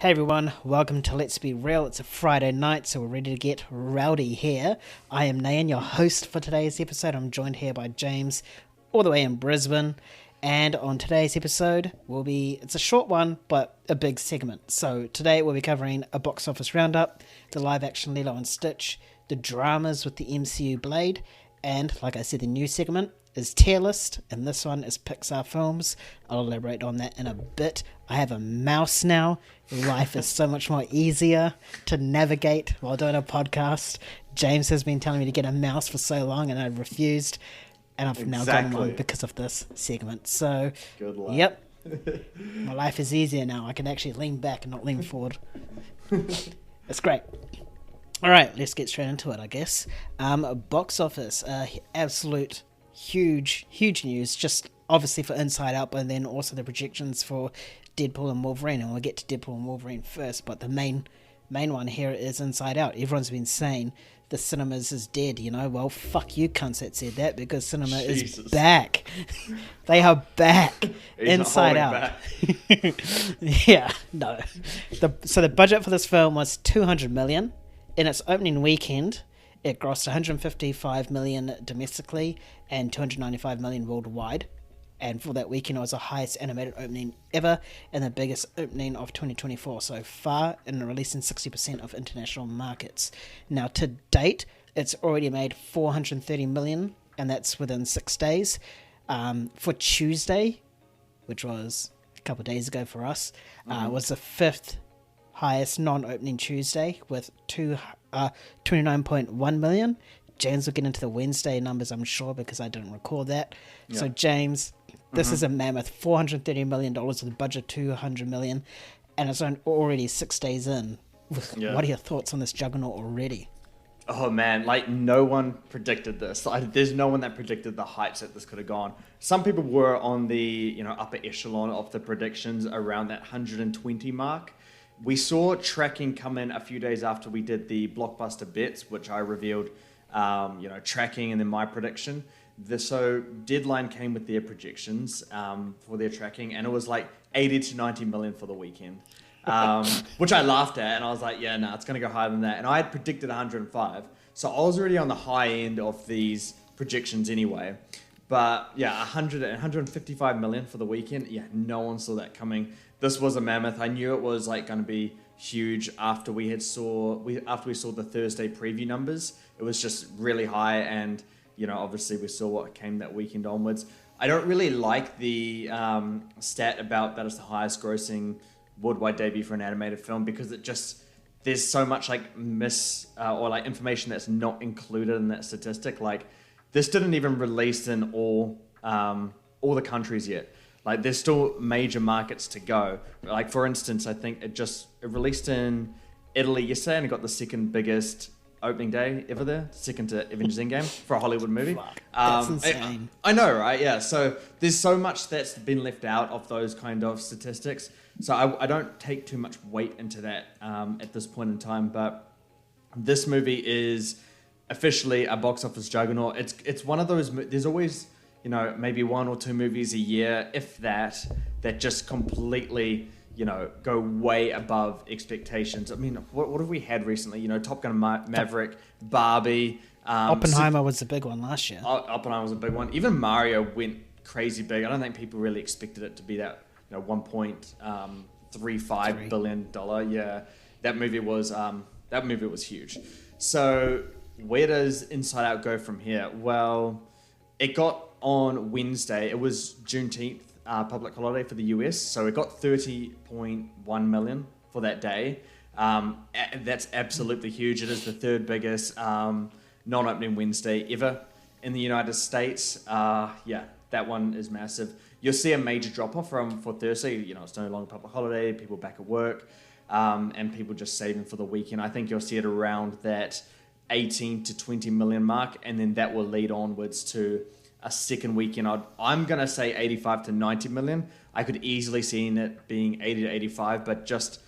Hey everyone, welcome to Let's Be Real. It's a Friday night, so we're ready to get rowdy here. I am Nayan, your host for today's episode. I'm joined here by James, all the way in Brisbane. And on today's episode, it's a short one, but a big segment. So today we'll be covering a box office roundup, the live-action Lilo and Stitch, the dramas with the MCU Blade, and, like I said, the new segment is tier list, and this one is Pixar films. I'll elaborate on that in a bit. I have a mouse now. Life is so much more easier to navigate while doing a podcast. James has been telling me to get a mouse for so long, and I refused, and I've now gotten one because of this segment. So, good luck. Yep, my life is easier now. I can actually lean back and not lean forward. It's great. All right, let's get straight into it, I guess. Box office, absolute huge news, just obviously for Inside Out, but then also the projections for Deadpool and Wolverine, and we'll get to Deadpool and Wolverine first, but the main one here is Inside Out. Everyone's been saying the cinemas is dead, well, fuck you cunts that said that, because cinema is back. They are back. Inside Out. Yeah, no. So the budget for this film was $200 million. In its opening weekend, it grossed $155 million domestically and $295 million worldwide. And for that weekend, it was the highest animated opening ever and the biggest opening of 2024 so far, and releasing 60% of international markets. Now, to date, it's already made $430 million, and that's within 6 days. For Tuesday, which was a couple of days ago for us, was the fifth highest non-opening Tuesday with 29.1 million. James will get into the Wednesday numbers, I'm sure, because I didn't record that. Yeah. So James, this is a mammoth. $430 million with a budget $200 million, and it's already 6 days in. Yeah. What are your thoughts on this juggernaut already? Oh man, no one predicted this. There's no one that predicted the heights that this could have gone. Some people were on the upper echelon of the predictions around that 120 mark. We saw tracking come in a few days after we did the blockbuster bets, which I revealed, tracking and then my prediction. So Deadline came with their projections for their tracking, and it was like 80 to 90 million for the weekend, which I laughed at, and I was like, yeah, no, it's going to go higher than that. And I had predicted 105, so I was already on the high end of these projections anyway. But yeah, 155 million for the weekend. Yeah, no one saw that coming. This was a mammoth. I knew it was going to be huge after we saw the Thursday preview numbers. It was just really high, and obviously we saw what came that weekend onwards. I don't really like the stat about that is the highest grossing worldwide debut for an animated film, because there's so much information that's not included in that statistic. This didn't even release in all the countries yet. There's still major markets to go. For instance, I think it released in Italy yesterday, and it got the second biggest opening day ever there, second to Avengers Endgame for a Hollywood movie. Fuck, that's insane. I know, right? Yeah, so there's so much that's been left out of those kind of statistics. So I don't take too much weight into that at this point in time, but this movie is officially a box office juggernaut. It's one of those, there's always maybe one or two movies a year, if that just completely, go way above expectations. I mean, what have we had recently? Top Gun Maverick, Barbie. Oppenheimer was the big one last year. Oppenheimer was a big one. Even Mario went crazy big. I don't think people really expected it to be that, $1.35 billion. Yeah, that movie was huge. So where does Inside Out go from here? Well, it got on Wednesday. It was Juneteenth, public holiday for the US, so it got 30.1 million for that day. That's absolutely huge. It is the third biggest non-opening Wednesday ever in the United States. Yeah, that one is massive. You'll see a major drop-off for Thursday. It's no longer public holiday, people back at work, and people just saving for the weekend. I think you'll see it around that 18 to 20 million mark, and then that will lead onwards to a second weekend. I'm going to say 85 to 90 million. I could easily see it being 80 to 85, but just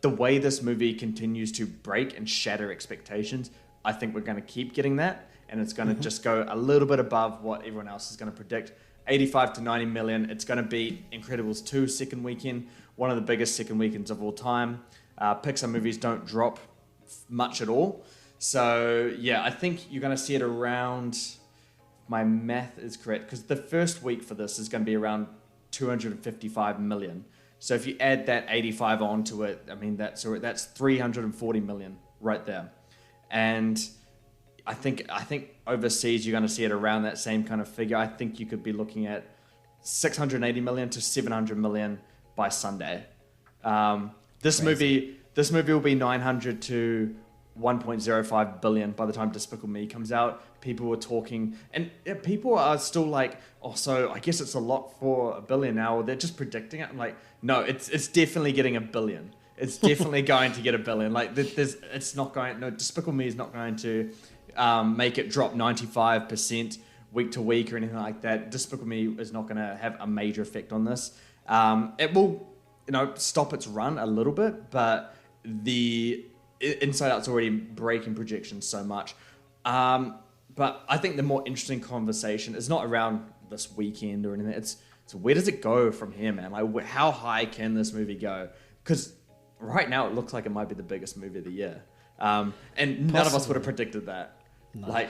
the way this movie continues to break and shatter expectations, I think we're going to keep getting that, and it's going to just go a little bit above what everyone else is going to predict. 85 to 90 million. It's going to beat Incredibles 2 second weekend, one of the biggest second weekends of all time. Pixar movies don't drop much at all. So, yeah, I think you're going to see it around, my math is correct, because the first week for this is going to be around 255 million. So if you add that 85 onto it, I mean, that's 340 million right there. And I think overseas you're going to see it around that same kind of figure. I think you could be looking at 680 million to 700 million by Sunday. This movie will be 900 to 1.05 billion by the time Despicable Me comes out. People were talking, and people are still like, oh, so I guess it's a lot for $1 billion now, or they're just predicting it. I'm like, no, it's definitely getting $1 billion. It's definitely going to get $1 billion. Like, Despicable Me is not going to make it drop 95% week to week or anything like that. Despicable Me is not going to have a major effect on this. It will, stop its run a little bit, but the Inside Out's already breaking projections so much. But I think the more interesting conversation is not around this weekend or anything. It's where does it go from here, man? Like, how high can this movie go? Because right now it looks like it might be the biggest movie of the year. And none of us would have predicted that. No.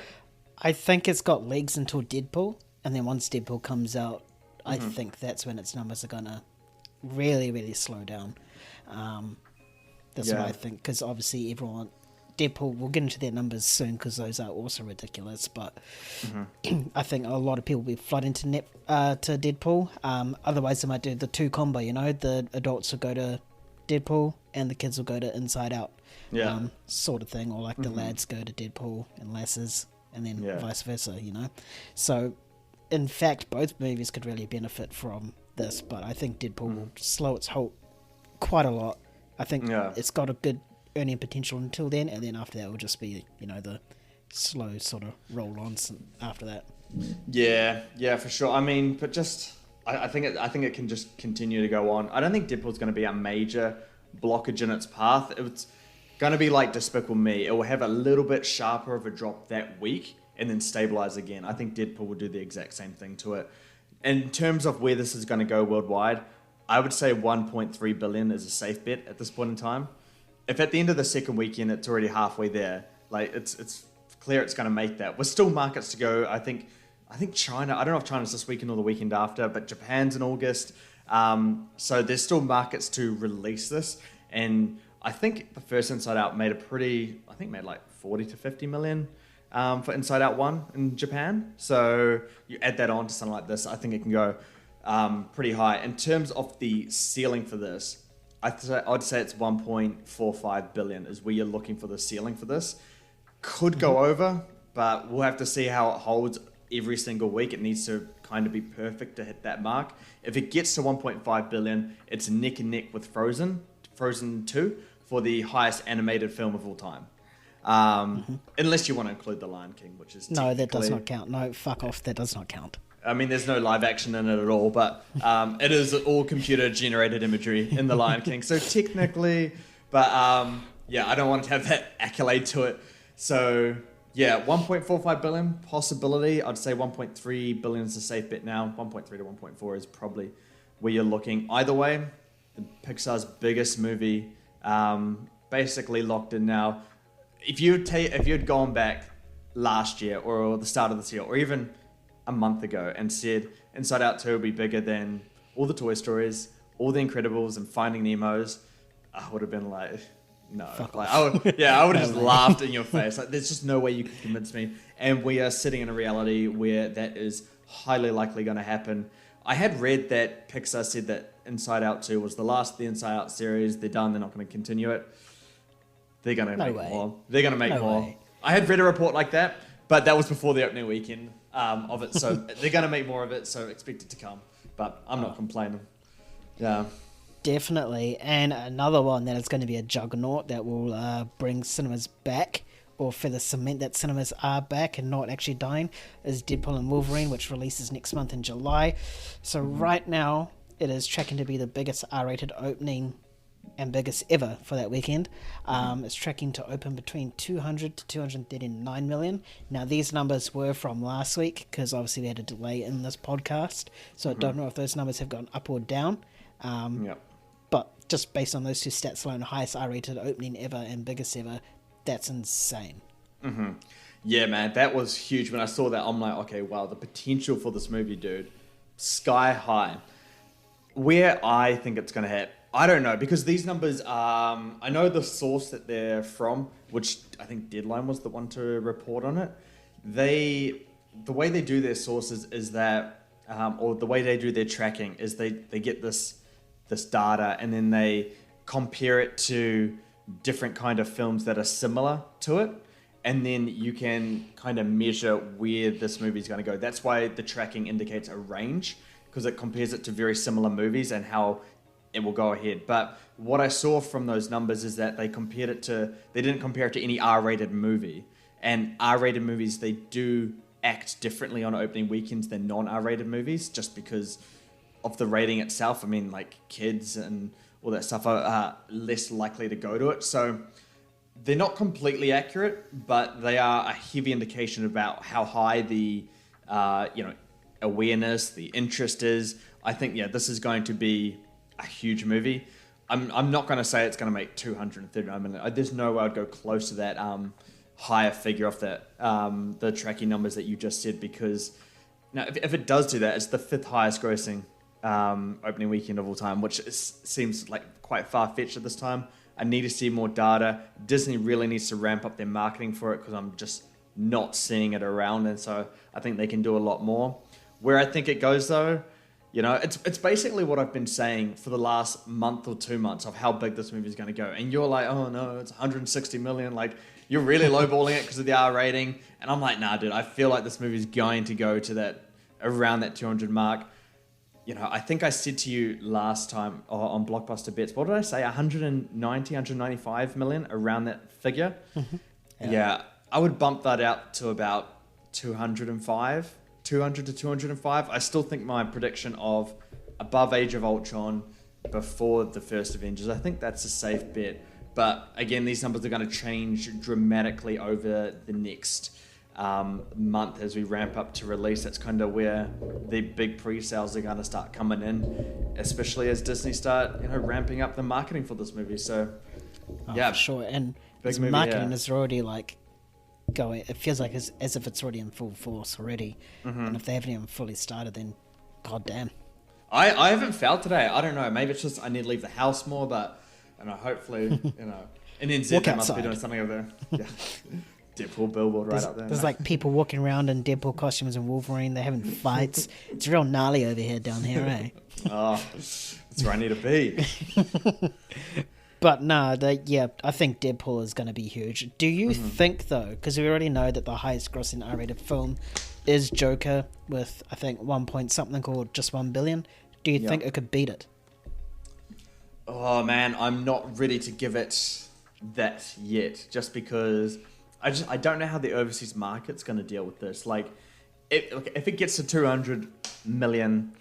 I think it's got legs until Deadpool, and then once Deadpool comes out, I think that's when its numbers are gonna really, really slow down. That's what I think, because obviously Deadpool, we'll get into their numbers soon because those are also ridiculous, but I think a lot of people will be flooding to Deadpool. Otherwise they might do the two combo, the adults will go to Deadpool and the kids will go to Inside Out, sort of thing, or like the lads go to Deadpool and lasses and then vice versa, So in fact both movies could really benefit from this, but I think Deadpool will slow its halt quite a lot. I think it's got a good earning potential until then, and then after that will just be, the slow sort of roll-ons after that. Yeah, for sure. I mean, but just I think it can just continue to go on. I don't think Deadpool's going to be a major blockage in its path. It's going to be like Despicable Me. It will have a little bit sharper of a drop that week and then stabilize again. I think Deadpool will do the exact same thing to it. In terms of where this is going to go worldwide, I would say 1.3 billion is a safe bet at this point in time. If at the end of the second weekend it's already halfway there, like it's clear it's going to make that. We're still markets to go. I think China, I don't know if China's this weekend or the weekend after, but Japan's in August. So there's still markets to release this. And I think the first Inside Out made like 40 to 50 million for Inside Out 1 in Japan. So you add that on to something like this, I think it can go pretty high. In terms of the ceiling for this, I'd say it's 1.45 billion is where you're looking for the ceiling for this. Could go over, but we'll have to see how it holds every single week. It needs to kind of be perfect to hit that mark. If it gets to 1.5 billion, it's neck and neck with Frozen 2 for the highest animated film of all time. Unless you want to include The Lion King, which is no, that does not count. No, fuck off, that does not count. I mean, there's no live action in it at all, but it is all computer-generated imagery in The Lion King. So technically, but I don't want to have that accolade to it. So, 1.45 billion possibility. I'd say 1.3 billion is a safe bet now. 1.3 to 1.4 is probably where you're looking. Either way, Pixar's biggest movie, basically locked in now. If you'd gone back last year or the start of this year, or even a month ago and said Inside Out 2 will be bigger than all the Toy Stories, all the Incredibles and Finding Nemo's, I would have been like, no. I would have just laughed in your face. Like, there's just no way you can convince me. And we are sitting in a reality where that is highly likely going to happen. I had read that Pixar said that Inside Out 2 was the last of the Inside Out series. They're done. They're not going to continue it. They're going to make more. They're going to make more. I had read a report like that, but that was before the opening weekend of it. So they're going to make more of it, so expect it to come. But I'm not complaining. Yeah. Definitely. And another one that is going to be a juggernaut that will bring cinemas back, or further cement that cinemas are back and not actually dying, is Deadpool and Wolverine, which releases next month in July. So right now, it is tracking to be the biggest R-rated opening and biggest ever for that weekend. It's tracking to open between 200 to 239 million. Now, these numbers were from last week, because obviously we had a delay in this podcast, so I don't know if those numbers have gone up or down. But just based on those two stats alone, highest R-rated opening ever and biggest ever, that's insane. Mm-hmm. Yeah, man, that was huge. When I saw that, I'm like, okay, wow, the potential for this movie, dude, sky high. Where I think it's going to hit, I don't know, because these numbers, I know the source that they're from, which I think Deadline was the one to report on it. The way they do their sources is that, or the way they do their tracking is they get this data and then they compare it to different kind of films that are similar to it. And then you can kind of measure where this movie is going to go. That's why the tracking indicates a range, because it compares it to very similar movies and how it will go ahead. But what I saw from those numbers is that they didn't compare it to any R-rated movie. And R-rated movies, they do act differently on opening weekends than non-R-rated movies, just because of the rating itself. I mean, like kids and all that stuff are less likely to go to it. So they're not completely accurate, but they are a heavy indication about how high the awareness, the interest is. I think, this is going to be a huge movie. I'm not going to say it's going to make 239 million. There's no way I'd go close to that higher figure off that the tracking numbers that you just said, because now if it does do that, it's the 5th highest grossing opening weekend of all time, which seems like quite far-fetched at this time. I need to see more data. Disney really needs to ramp up their marketing for it, because I'm just not seeing it around, and so I think they can do a lot more. Where I think it goes, though, it's basically what I've been saying for the last month or 2 months of how big this movie is going to go. And you're like, oh no, it's 160 million. Like, you're really lowballing it because of the R rating. And I'm like, nah, dude, I feel like this movie is going to go to around that 200 mark. I think I said to you last time on Blockbuster Bets, what did I say? 195 million, around that figure. Mm-hmm. Yeah, I would bump that out to about 200 to 205. I still think my prediction of above Age of Ultron, before the first Avengers, I think that's a safe bet. But again, these numbers are going to change dramatically over the next month as we ramp up to release. That's kind of where the big pre-sales are going to start coming in, especially as Disney start ramping up the marketing for this movie. So for sure. And its marketing is already like going, it feels like as if it's already in full force already. Mm-hmm. And if they haven't even fully started, then goddamn. I haven't felt today. I don't know, maybe it's just I need to leave the house more, but hopefully and then Zed must be doing something over there. Yeah. Deadpool billboard right up there. There's like people walking around in Deadpool costumes and Wolverine. They're having fights. It's real gnarly over here, down here, eh? Oh, that's where I need to be. But no, I think Deadpool is going to be huge. Do you think, though, because we already know that the highest grossing R-rated film is Joker with, I think, 1 point something or just 1 billion. Do you think it could beat it? Oh, man, I'm not ready to give it that yet, just because I don't know how the overseas market's going to deal with this. Like, if it gets to 200 million,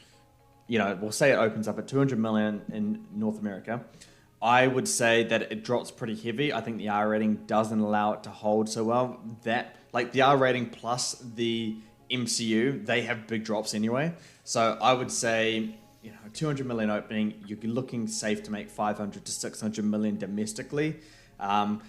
we'll say it opens up at 200 million in North America, I would say that it drops pretty heavy. I think the R rating doesn't allow it to hold so well. That, like, the R rating plus the MCU, they have big drops anyway. So I would say, 200 million opening, you're looking safe to make 500 to 600 million domestically.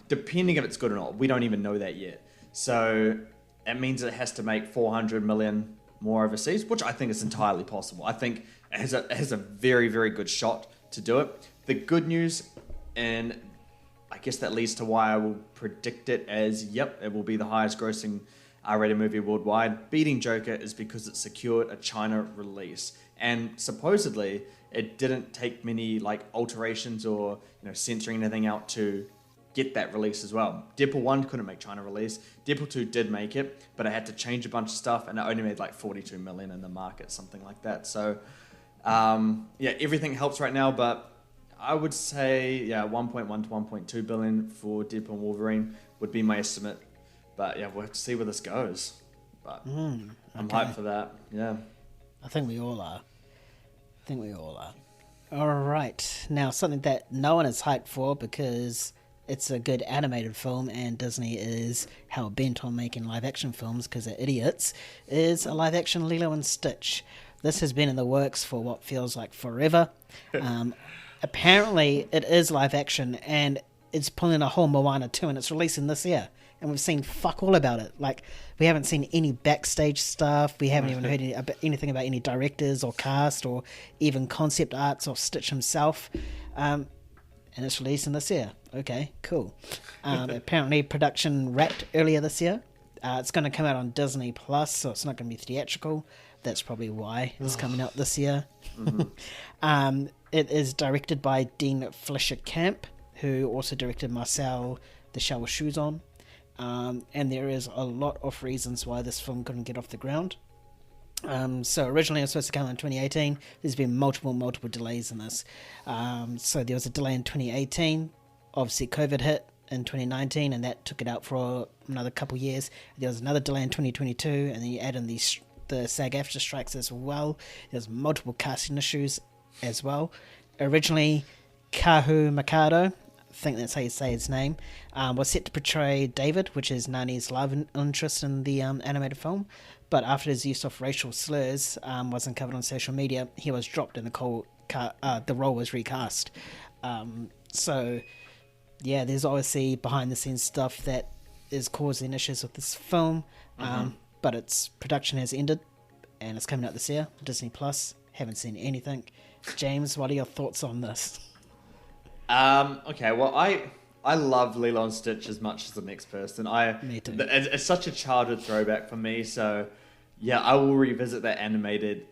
Depending if it's good or not. We don't even know that yet. So it means it has to make 400 million more overseas, which I think is entirely possible. I think it has a very, very good shot to do it. The good news, and I guess that leads to why I will predict it as, it will be the highest grossing R-rated movie worldwide, beating Joker, is because it secured a China release. And supposedly, it didn't take many alterations or censoring anything out to get that release as well. Deadpool 1 couldn't make China release. Deadpool 2 did make it, but it had to change a bunch of stuff, and it only made 42 million in the market, something like that. So, everything helps right now, but I would say, 1.1 to 1.2 billion for Deadpool and Wolverine would be my estimate. But we'll have to see where this goes. But I'm hyped for that. Yeah. I think we all are. All right. Now, something that no one is hyped for because it's a good animated film and Disney is hell-bent on making live-action films because they're idiots, is a live-action Lilo and Stitch. This has been in the works for what feels like forever. apparently it is live action, and it's pulling a whole Moana 2, and it's releasing this year. And we've seen fuck all about it. Like, we haven't seen any backstage stuff. We haven't even heard anything about any directors or cast or even concept arts or Stitch himself. And it's releasing this year. Okay, cool. Apparently production wrapped earlier this year. It's going to come out on Disney Plus, so it's not going to be theatrical. That's probably why it's coming out this year. Mm-hmm. It is directed by Dean Fleischer Camp, who also directed Marcel the Shell with Shoes On. And there is a lot of reasons why this film couldn't get off the ground. So originally it was supposed to come out in 2018. There's been multiple delays in this. So there was a delay in 2018. Obviously COVID hit in 2019, and that took it out for another couple years. There was another delay in 2022, and then you add in the SAG-AFTRA strikes as well. There's multiple casting issues as well. Originally, Kahu Mikado, I think that's how you say his name, was set to portray David, which is Nani's love interest in the animated film. But after his use of racial slurs was uncovered on social media, he was dropped and the role was recast. So, yeah, there's obviously behind-the-scenes stuff that is causing issues with this film. But its production has ended, and it's coming out this year, Disney Plus. Haven't seen anything. James, what are your thoughts on this? Okay, well, I love Lilo and Stitch as much as the next person. Me too. It's such a childhood throwback for me, so yeah, I will revisit that animated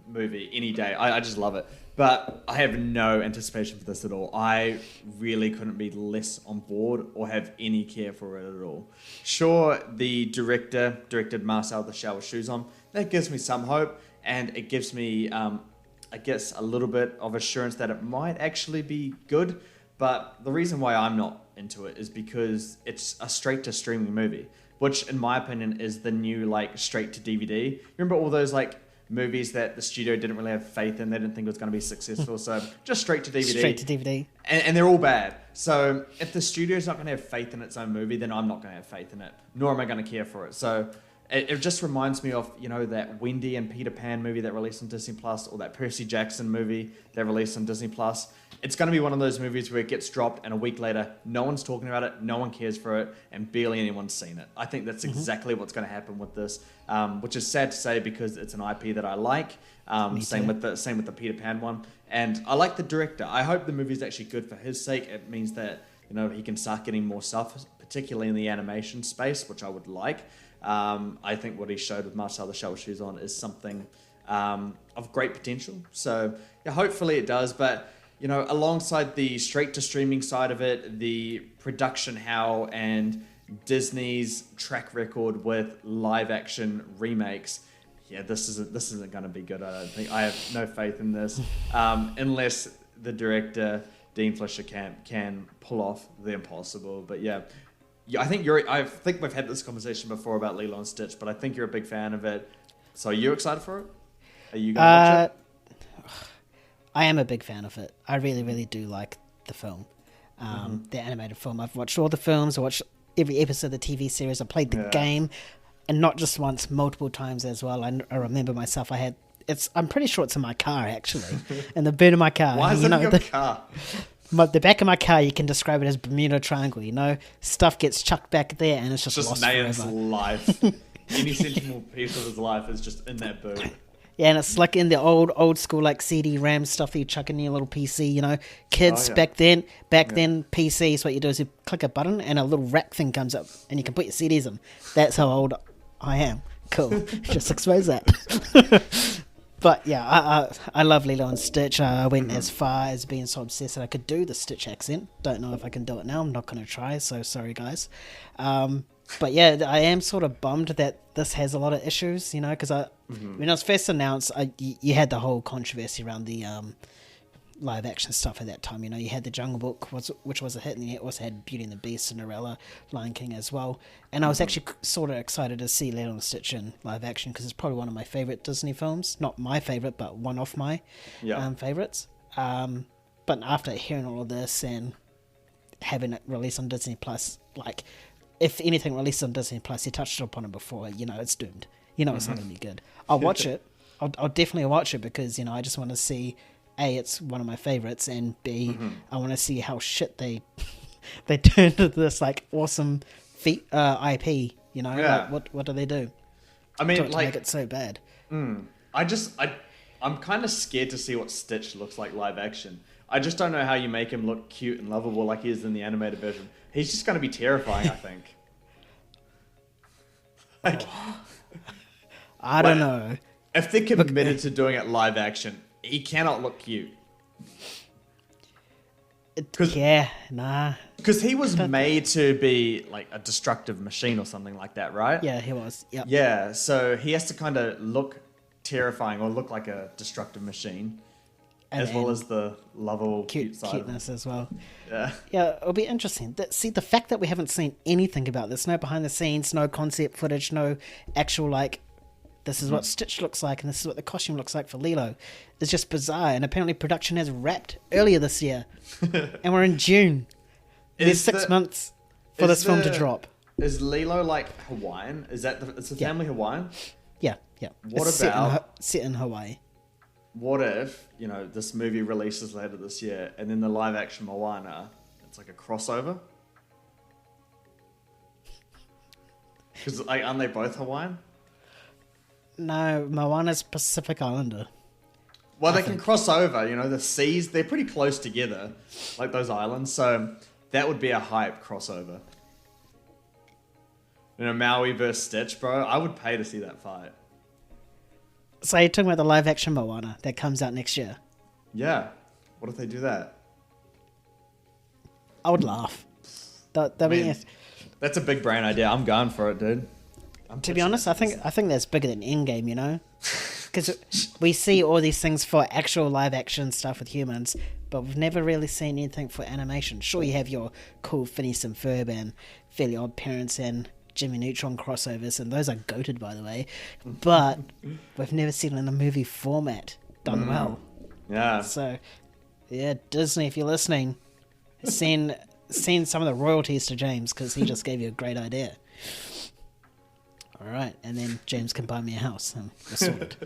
movie any day. I just love it. But I have no anticipation for this at all. I really couldn't be less on board or have any care for it at all. Sure, the director directed Marcel the Shell with Shoes On. That gives me some hope, and it gives me, I guess, a little bit of assurance that it might actually be good. But the reason why I'm not into it is because it's a straight-to-streaming movie, which, in my opinion, is the new, like, straight-to-DVD. Remember all those, like, movies that the studio didn't really have faith in? They didn't think it was going to be successful, so just straight-to-DVD. Straight-to-DVD. And they're all bad. So if the studio's not going to have faith in its own movie, then I'm not going to have faith in it, nor am I going to care for it. So it just reminds me of, you know, that Wendy and Peter Pan movie that released on Disney Plus, or that Percy Jackson movie that released on Disney Plus. It's going to be one of those movies where it gets dropped and a week later, no one's talking about it, no one cares for it, and barely anyone's seen it. I think that's exactly what's going to happen with this, which is sad to say because it's an IP that I like. Same with the Peter Pan one. And I like the director. I hope the movie's actually good for his sake. It means that, you know, he can start getting more stuff, particularly in the animation space, which I would like. I think what he showed with Marcel the Shell with Shoes On is something of great potential. So yeah, hopefully it does. But, you know, alongside the straight-to-streaming side of it, the production how and Disney's track record with live-action remakes, yeah, this isn't going to be good. I don't think. I have no faith in this unless the director Dean Fleischer can pull off the impossible. But yeah, I think we've had this conversation before about Lilo and Stitch, but I think you're a big fan of it. So are you excited for it? Are you going to watch it? I am a big fan of it. I really, really do like the film, the animated film. I've watched all the films. I watched every episode of the TV series. I played the game, and not just once, multiple times as well. I remember myself. I'm pretty sure it's in my car actually, in the boot of my car. Why is it in your car? The back of my car, you can describe it as Bermuda Triangle. You know, stuff gets chucked back there, and it's just lost Nayan's forever. life. Any sentimental piece of his life is just in that boot. Yeah, and it's like in the old school like CD-RAM stuff that you chuck in your little PC, you know. Kids back then PCs, what you do is you click a button and a little rack thing comes up and you can put your CDs in. That's how old I am. Cool. Just expose that. But yeah, I love Lilo and Stitch. I went as far as being so obsessed that I could do the Stitch accent. Don't know if I can do it now. I'm not going to try, so sorry guys. But yeah, I am sort of bummed that this has a lot of issues, you know, because when it was first announced, you had the whole controversy around the live action stuff at that time. You know, you had The Jungle Book, which was a hit, and you also had Beauty and the Beast, Cinderella, Lion King as well. And I was actually sort of excited to see Lilo and Stitch in live action because it's probably one of my favorite Disney films. Not my favorite, but one of my favorites. But after hearing all of this and having it released on Disney Plus, like, if anything released on Disney Plus, you touched upon it before, you know, it's doomed. You know it's not going to be good. I'll watch it. I'll definitely watch it because, you know, I just want to see A, it's one of my favorites, and B, I want to see how shit they turned into this like awesome IP. You know, like, what do they do? I mean, to like, make it so bad. I'm kind of scared to see what Stitch looks like live action. I just don't know how you make him look cute and lovable like he is in the animated version. He's just going to be terrifying, I think. Like, I don't know. If they're committed to doing it live action, he cannot look cute. Yeah, nah. Because he was made to be like a destructive machine or something like that, right? Yeah, he was. Yep. Yeah, so he has to kind of look terrifying or look like a destructive machine, as well as the lovable cute side. Cuteness as well. Yeah. Yeah, it'll be interesting. See, the fact that we haven't seen anything about this, no behind the scenes, no concept footage, no actual, like, this is what Stitch looks like and this is what the costume looks like for Lilo, is just bizarre. And apparently production has wrapped earlier this year. And we're in June. There's 6 months for this film to drop. Is Lilo like Hawaiian? Is the family Hawaiian? Yeah. What it's about set in Hawaii? What if, this movie releases later this year and then the live action Moana, it's like a crossover? Because aren't they both Hawaiian? No, Moana's Pacific Islander. Well, they can cross over, the seas, they're pretty close together, like those islands, so that would be a hype crossover. Maui versus Stitch, bro, I would pay to see that fight. So you're talking about the live action Moana that comes out next year? Yeah. What if they do that? I would laugh. That's a big brain idea. I'm going for it, dude. To be honest, I think that's bigger than Endgame, Because we see all these things for actual live action stuff with humans, but we've never really seen anything for animation. Sure, you have your cool Phineas and Ferb and Fairly Odd Parents and Jimmy Neutron crossovers, and those are goated, by the way. But we've never seen it in a movie format done well. Yeah. So, yeah, Disney, if you're listening, send some of the royalties to James, because he just gave you a great idea. All right, and then James can buy me a house, and we're sorted.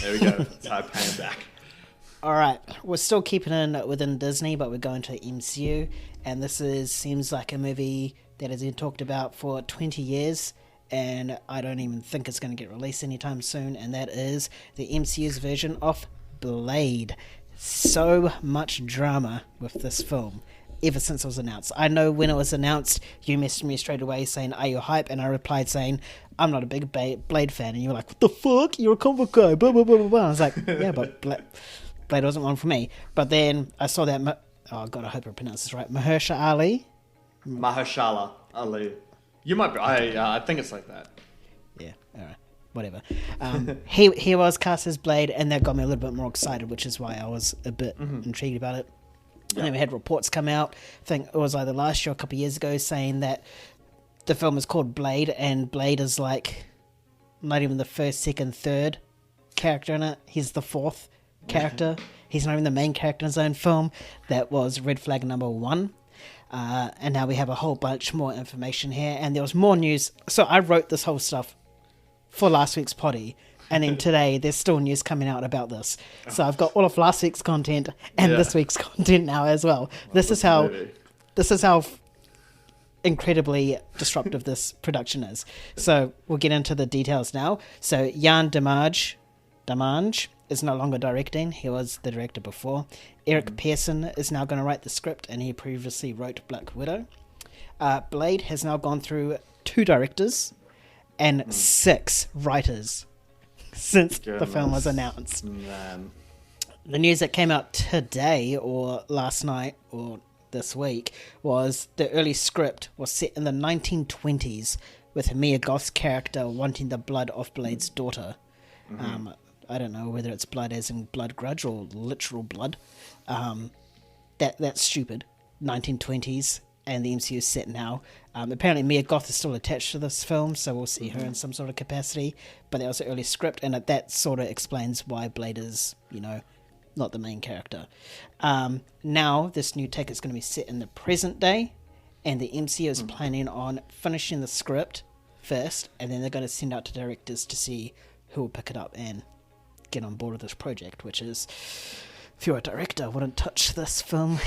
There we go. That's how I pay him back. All right, we're still keeping in within Disney, but we're going to MCU, and this seems like a movie that has been talked about for 20 years, and I don't even think it's going to get released anytime soon, and that is the MCU's version of Blade. So much drama with this film ever since it was announced. I know when it was announced, you messaged me straight away saying, "Are you hype?" And I replied saying, "I'm not a big Blade fan." And you were like, "What the fuck? You're a comic guy, blah, blah, blah, blah, blah." I was like, yeah, but Blade wasn't one for me. But then I saw that, oh god, I hope I pronounced this right, Mahershala Ali. You might be, I think it's like that. Yeah, alright, whatever. He was cast as Blade, and that got me a little bit more excited, which is why I was a bit intrigued about it. And then we had reports come out, I think it was either last year or a couple of years ago, saying that the film is called Blade, and Blade is like not even the first, second, third character in it. He's the fourth character. He's not even the main character in his own film. That was red flag number 1. And now we have a whole bunch more information here, and there was more news. So I wrote this whole stuff for last week's potty, and then today there's still news coming out about this. So I've got all of last week's content and this week's content now as well. This is how incredibly disruptive this production is. So we'll get into the details now. So Jan Damarge is no longer directing. He was the director before. Eric Pearson is now going to write the script, and he previously wrote Black Widow. Blade has now gone through 2 directors and 6 writers since the film was announced. Man. The news that came out today or last night or this week was the early script was set in the 1920s with Mia Goth's character wanting the blood of Blade's daughter. I don't know whether it's blood as in blood grudge or literal blood. That's stupid. 1920s, and the MCU is set now. Apparently Mia Goth is still attached to this film, so we'll see her in some sort of capacity. But that was the early script, and that sort of explains why Blade is, not the main character. Now, this new take is going to be set in the present day, and the MCU is planning on finishing the script first, and then they're going to send out to directors to see who will pick it up and get on board with this project, which is If you're a director, I wouldn't touch this film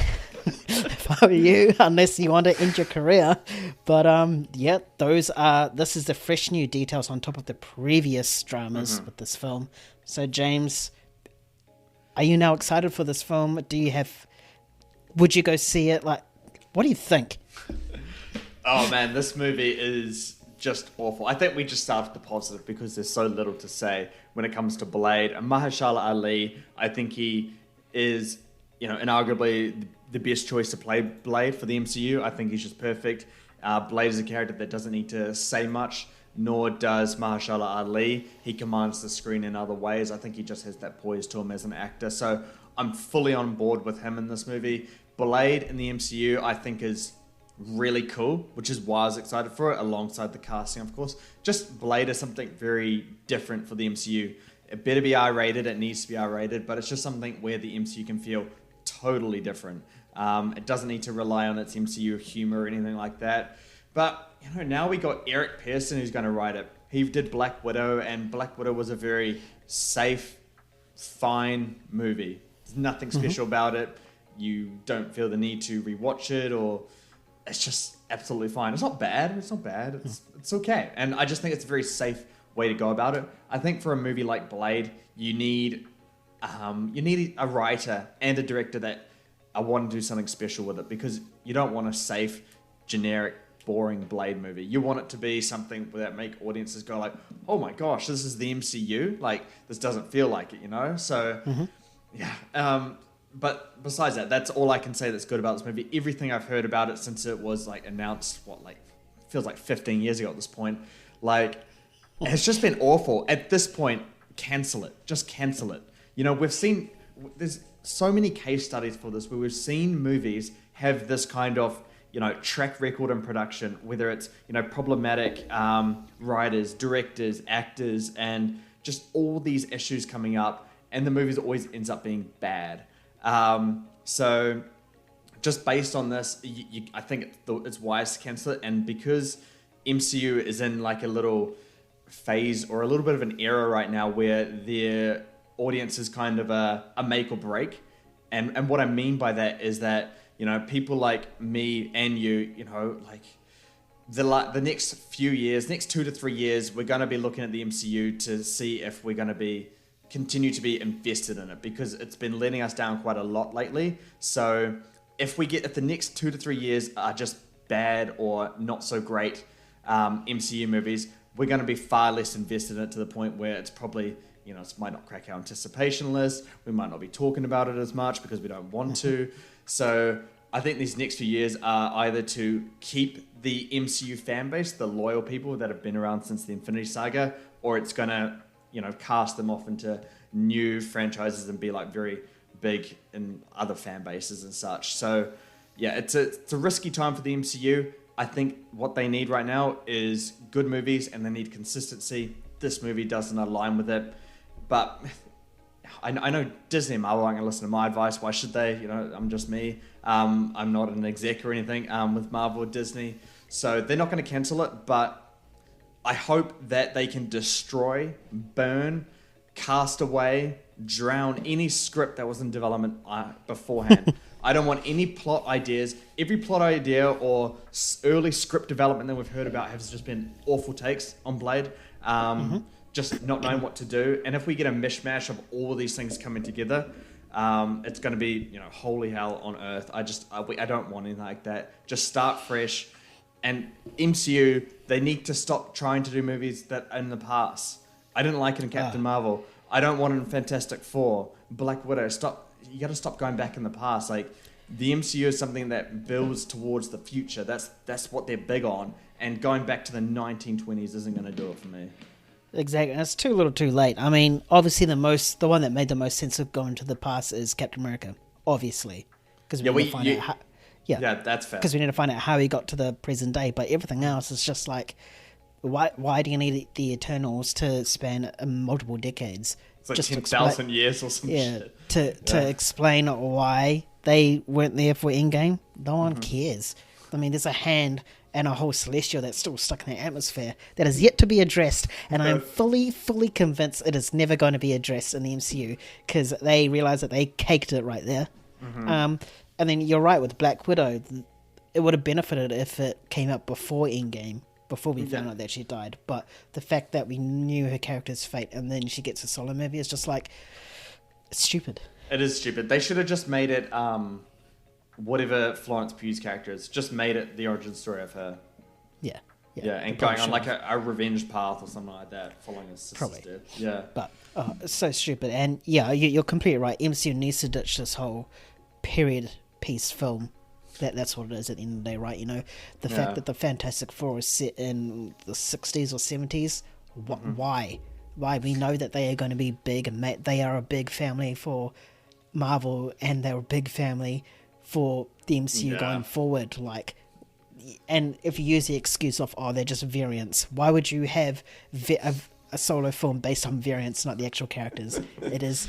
if I were you, unless you want to end your career. But yeah, this is the fresh new details on top of the previous dramas with this film. So James, are you now excited for this film? Would you go see it? Like, what do you think? Oh man, this movie is just awful. I think we just start with the positive because there's so little to say when it comes to Blade. And Mahershala Ali, I think he is, inarguably the best choice to play Blade for the MCU. I think he's just perfect. Blade is a character that doesn't need to say much, nor does Mahershala Ali. He commands the screen in other ways. I think he just has that poise to him as an actor. So I'm fully on board with him in this movie. Blade in the MCU, I think, is really cool, which is why I was excited for it, alongside the casting, of course. Just Blade is something very different for the MCU. It better be R-rated, it needs to be R-rated, but it's just something where the MCU can feel totally different. It doesn't need to rely on its MCU humor or anything like that. But, now we got Eric Pearson who's going to write it. He did Black Widow, and Black Widow was a very safe, fine movie. There's nothing special about it. You don't feel the need to rewatch it, or it's just absolutely fine. It's not bad. It's okay. And I just think it's a very safe way to go about it. I think for a movie like Blade, you need a writer and a director that want to do something special with it, because you don't want a safe, generic, boring Blade movie. You want it to be something that make audiences go like, oh my gosh, this is the MCU? Like, this doesn't feel like it, So, yeah. But besides that, that's all I can say that's good about this movie. Everything I've heard about it since it was announced, feels like 15 years ago at this point, it's just been awful. At this point, cancel it. Just cancel it. There's so many case studies for this where we've seen movies have this kind of, track record in production, whether it's, problematic writers, directors, actors, and just all these issues coming up, and the movie always ends up being bad. So just based on this, I think it's wise to cancel it. And because MCU is in a little phase or a little bit of an era right now where their audience is kind of a make or break. And what I mean by that is that, people like me and you, the next few years, next 2 to 3 years, we're going to be looking at the MCU to see if we're going to continue to be invested in it, because it's been letting us down quite a lot lately. So if the next 2 to 3 years are just bad or not so great MCU movies, we're going to be far less invested in it, to the point where it's probably, it might not crack our anticipation list. We might not be talking about it as much because we don't want to. So I think these next few years are either to keep the MCU fan base, the loyal people that have been around since the Infinity Saga, or it's going to cast them off into new franchises and be very big in other fan bases and such. So yeah, it's a risky time for the MCU. I think what they need right now is good movies, and they need consistency. This movie doesn't align with it, but I know Disney and Marvel aren't going to listen to my advice. Why should they? I'm just me. I'm not an exec or anything with Marvel or Disney, so they're not going to cancel it, but I hope that they can destroy, burn, cast away, drown any script that was in development beforehand. I don't want any plot ideas. Every plot idea or early script development that we've heard about has just been awful takes on Blade. Just not knowing what to do. And if we get a mishmash of all of these things coming together, it's going to be, holy hell on earth. I don't want anything like that. Just start fresh. And MCU, they need to stop trying to do movies that are in the past. I didn't like it in Captain Marvel. I don't want it in Fantastic Four, Black Widow. You got to stop going back in the past. The MCU is something that builds towards the future. That's what they're big on. And going back to the 1920s isn't going to do it for me. Exactly. And it's too little too late. I mean, obviously the one that made the most sense of going to the past is Captain America, obviously. Because we need to find out how... Yeah, that's fair. Because we need to find out how he got to the present day. But everything else is just why do you need the Eternals to span multiple decades? It's just 10,000 years or some shit. To explain why they weren't there for Endgame. No one cares. I mean, there's a hand and a whole celestial that's still stuck in the atmosphere that is yet to be addressed, and I'm fully convinced it is never going to be addressed in the MCU because they realize that they caked it right there. And then you're right with Black Widow. It would have benefited if it came up before Endgame, before we found out that she died. But the fact that we knew her character's fate and then she gets a solo movie is just like, it's stupid. It is stupid. They should have just made it whatever Florence Pugh's character is, just made it the origin story of her. Yeah, and going on like a revenge path or something like that, following his sister's death. Yeah. But it's so stupid. And yeah, you're completely right. MCU needs to ditch this whole period piece film. That's what it is at the end of the day, right? You know, the fact that the Fantastic Four is set in the 60s or 70s, why? Why? We know that they are going to be big, and they are a big family for Marvel, and they're a big family for the MCU going forward. Like, and if you use the excuse of, they're just variants, why would you have a solo film based on variants, not the actual characters? It is,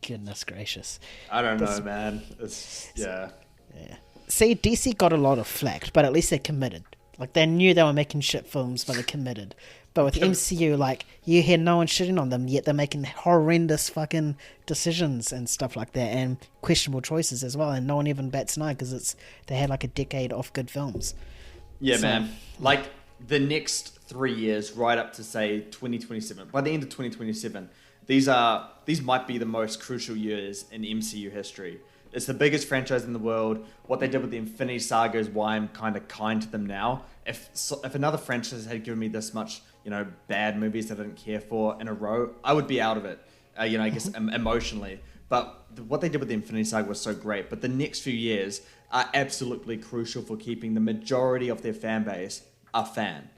goodness gracious. I don't know, man. Yeah. See, DC got a lot of flack, but at least they committed. Like, they knew they were making shit films, but they committed. But with MCU, like, you hear no one shitting on them, yet they're making horrendous fucking decisions and stuff like that, and questionable choices as well, and no one even bats an eye because they had like a decade of good films. Yeah, man. Like, the next 3 years, right up to, say, 2027, by the end of 2027, these might be the most crucial years in MCU history. It's the biggest franchise in the world. What they did with the Infinity Saga is why I'm kind of kind to them now. If another franchise had given me this much, bad movies that I didn't care for in a row, I would be out of it. I guess emotionally. But what they did with the Infinity Saga was so great. But the next few years are absolutely crucial for keeping the majority of their fan base a fan.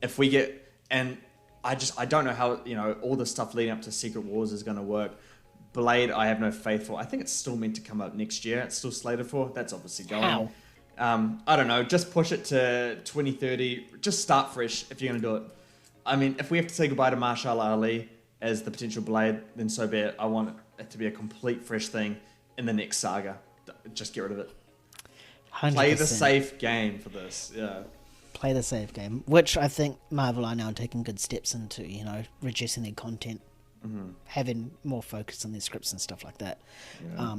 If we get, and I don't know how all the stuff leading up to Secret Wars is going to work. Blade, I have no faith for. I think it's still meant to come out next year. It's still slated for. That's obviously going. How? I don't know. Just push it to 2030. Just start fresh if you're going to do it. I mean, if we have to say goodbye to Marshall Ali as the potential Blade, then so be it. I want it to be a complete fresh thing in the next saga. Just get rid of it. 100%. Play the safe game for this. Yeah. Play the safe game, which I think Marvel are now taking good steps into, reducing their content. Having more focus on their scripts and stuff like that. Yeah.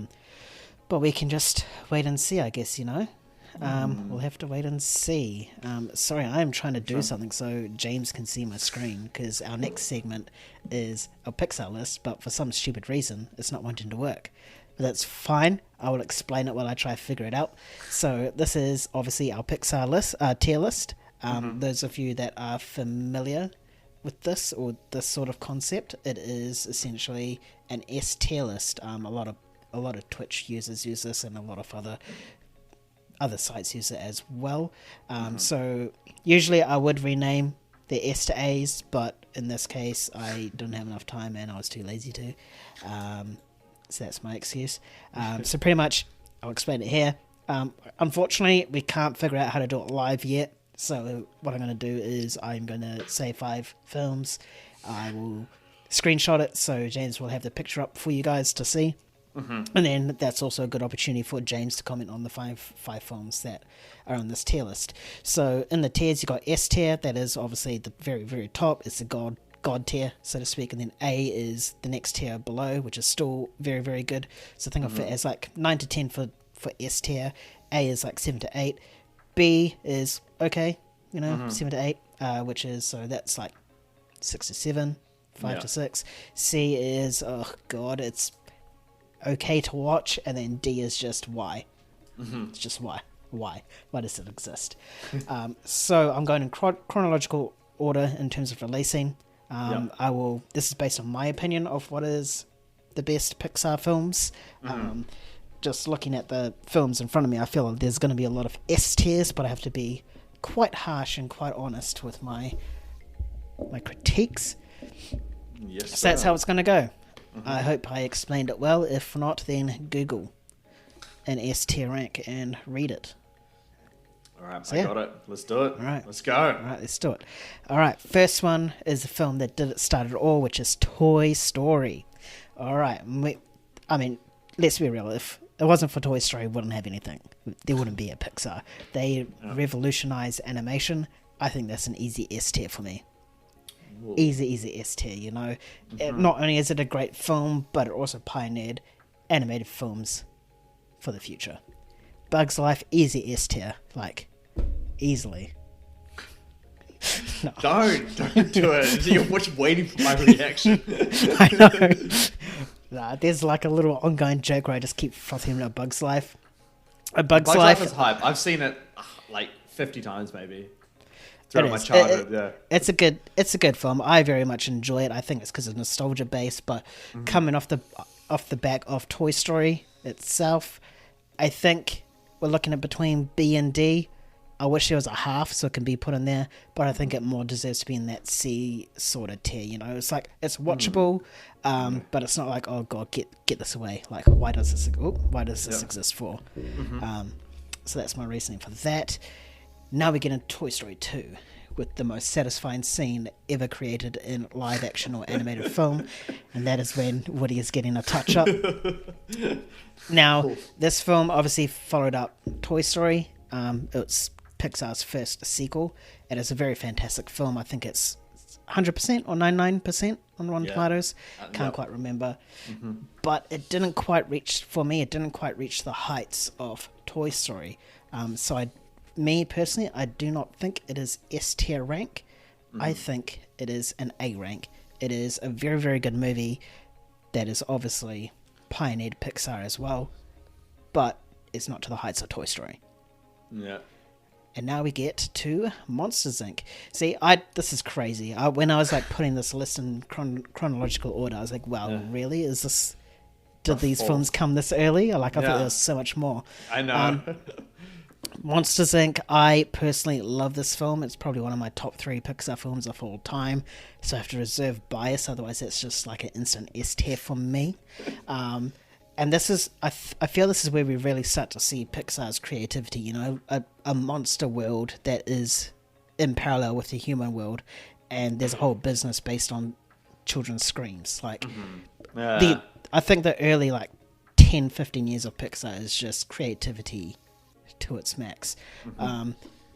But we can just wait and see, I guess, We'll have to wait and see. Sorry, I am trying to do something so James can see my screen, because our next segment is our Pixar list, but for some stupid reason, it's not wanting to work. But that's fine. I will explain it while I try to figure it out. So this is obviously our Pixar list, tier list. Those of you that are familiar with this or this sort of concept, it is essentially an S tier list. A lot of Twitch users use this, and a lot of other sites use it as well. So usually I would rename the S to A's, but in this case I didn't have enough time and I was too lazy to. So that's my excuse. So pretty much I'll explain it here. Unfortunately, we can't figure out how to do it live yet. So what I'm going to do is I'm going to say 5 films. I will screenshot it so James will have the picture up for you guys to see. And then that's also a good opportunity for James to comment on the five films that are on this tier list. So in the tiers, you got S tier, that is obviously the very, very top. It's the God tier, so to speak. And then A is the next tier below, which is still very, very good. So think of it as like 9 to 10 for S tier. A is like 7 to 8. B is okay, 7 to 8, which is, so that's like 6 to 7, 5 to 6. C is, oh god, it's okay to watch, and then D is just why. It's just why does it exist? So I'm going in chronological order in terms of releasing. This is based on my opinion of what is the best Pixar films. Just looking at the films in front of me, I feel like there's going to be a lot of S tiers, but I have to be quite harsh and quite honest with my critiques. Yes, so that's how it's going to go. I hope I explained it well. If not, then Google an S tier rank and read it. All right, so, I got it. Let's do it. All right. Let's go. All right, let's do it. All right, first one is the film that started it all, which is Toy Story. All right, let's be real. If it wasn't for Toy Story, we wouldn't have anything. There wouldn't be a Pixar. They revolutionized animation. I think that's an easy S tier for me. Whoa. Easy S tier, you know. Not only is it a great film, but it also pioneered animated films for the future. Bug's Life, easy S tier, like, easily. No. Don't do it. You're waiting for my reaction. I know. Nah, there's like a little ongoing joke where I just keep frothing at Bug's Life. Bug's Life is hype. I've seen it like 50 times maybe throughout my childhood. It's a good film. I very much enjoy it. I think it's because of nostalgia base, but coming off the back of Toy Story itself, I think we're looking at between B and D. I wish there was a half so it can be put in there, but I think it more deserves to be in that C sort of tier, you know. It's like, it's watchable, but it's not like, oh god, get this away. Like, why does this exist for? So that's my reasoning for that. Now we get into Toy Story 2 with the most satisfying scene ever created in live action or animated film, and that is when Woody is getting a touch up. Now, this film obviously followed up Toy Story. It's Pixar's first sequel. It is a very fantastic film. I think it's 100% or 99% on Rotten Tomatoes. Can't quite remember. But it didn't quite reach the heights of Toy Story. Me personally, I do not think it is S tier rank. I think it is an A rank. It is a very, very good movie that is obviously pioneered Pixar as well, but it's not to the heights of Toy Story. Yeah. And now we get to Monsters, Inc. See, this is crazy. When I was like putting this list in chronological order, I was like, wow, really? Is this... Did these films come this early? I thought there was so much more. I know. Monsters, Inc. I personally love this film. It's probably one of my top 3 Pixar films of all time. So I have to reserve bias, otherwise it's just like an instant S tier for me. And this is, I feel this is where we really start to see Pixar's creativity, you know, a monster world that is in parallel with the human world, and there's a whole business based on children's screams. Like, I think the early, 10, 15 years of Pixar is just creativity to its max.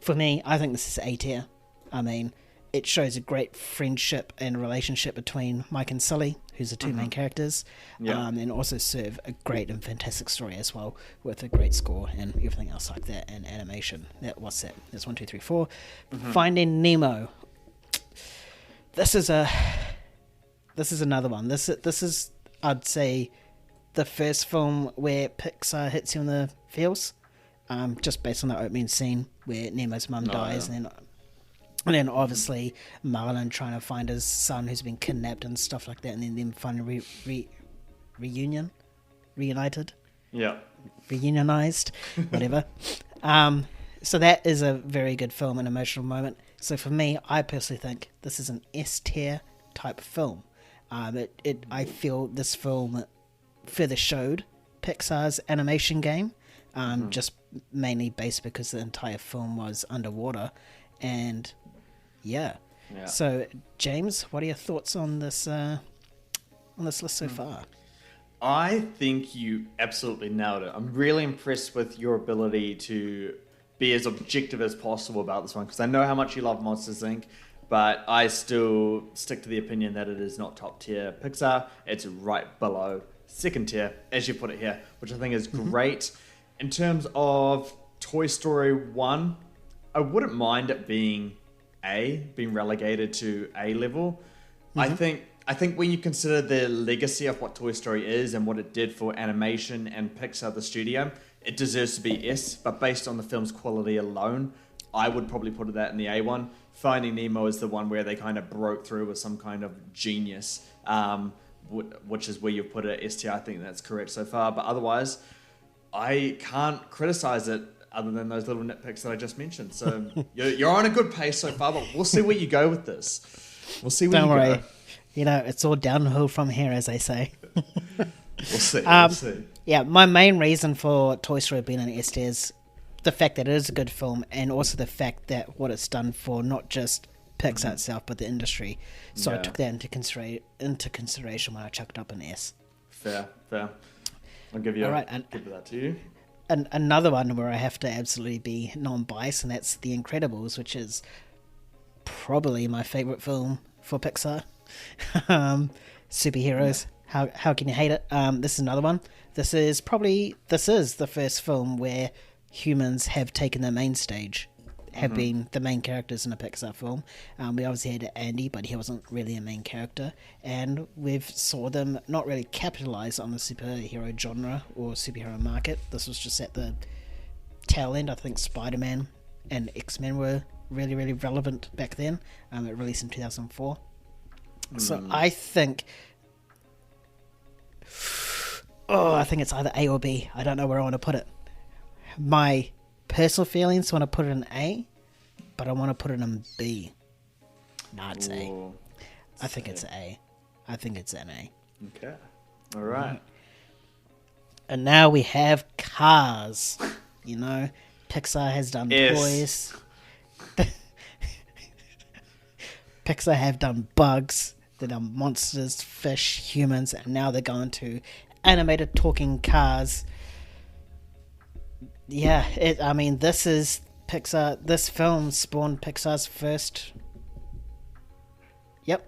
For me, I think this is A tier. I mean, it shows a great friendship and relationship between Mike and Sully, who's the two main characters, and also serve a great and fantastic story as well, with a great score and everything else like that, and animation. What's that? That's 1, 2, 3, 4. Finding Nemo. This is another one. This is, I'd say, the first film where Pixar hits you in the feels, just based on the opening scene where Nemo's mum dies, and then obviously Marlin trying to find his son who's been kidnapped and stuff like that, and then them finally reunionized, whatever. So that is a very good film and emotional moment. So for me, I personally think this is an S tier type film. I feel this film further showed Pixar's animation game, just mainly based because the entire film was underwater, and yeah. So James, what are your thoughts on this list so far? I think you absolutely nailed it. I'm really impressed with your ability to be as objective as possible about this one, because I know how much you love Monsters, Inc., but I still stick to the opinion that it is not top tier Pixar. It's right below second tier, as you put it here, which I think is great. In terms of Toy Story 1, I wouldn't mind it being relegated to A level. I think when you consider the legacy of what Toy Story is and what it did for animation and Pixar, the studio, it deserves to be S, but based on the film's quality alone, I would probably put that in the A one. Finding Nemo is the one where they kind of broke through with some kind of genius, which is where you've put it S tier. I think that's correct so far, but otherwise, I can't criticize it other than those little nitpicks that I just mentioned. So you're on a good pace so far, but we'll see where you go with this. We'll see where you go. You know, it's all downhill from here, as they say. We'll see. We'll see. Yeah, my main reason for Toy Story being an S tier is the fact that it is a good film, and also the fact that what it's done for not just Pixar itself, but the industry. So I took that into consideration when I chucked up an S. Fair. I'll give you All right, give that to you. Another one where I have to absolutely be non-biased, and that's The Incredibles, which is probably my favorite film for Pixar. Superheroes. How can you hate it? This is another one. This is the first film where humans have taken the main stage, have been the main characters in a Pixar film. We obviously had Andy, but he wasn't really a main character, and we've saw them not really capitalize on the superhero genre or superhero market. This was just at the tail end. I think Spider-Man and X-Men were really, really relevant back then. It released in 2004. So I think it's either A or B. I don't know where I want to put it. My personal feelings want to put it in A, but I want to put it in B. Nah, it's A. I think it's A. I think it's an A. Okay. All right. And now we have Cars. You know, Pixar has done toys. Pixar have done bugs. They've done monsters, fish, humans, and now they're going to animated talking cars. Yeah, this is Pixar. This film spawned Pixar's first. Yep.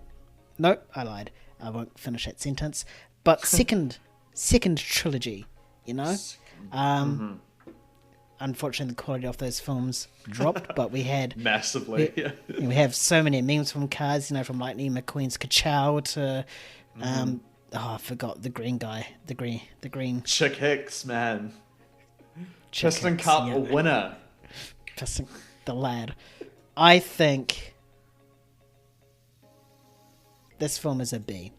Nope, I lied. I won't finish that sentence. But second trilogy. You know, unfortunately, the quality of those films dropped. But we had massively. We have so many memes from Cars. You know, from Lightning McQueen's Ka-Chow to. I forgot the green guy. The green. Chick Hicks, man. Chick Piston Hicks, Cup yeah. winner. Piston, the lad. I think this film is a B.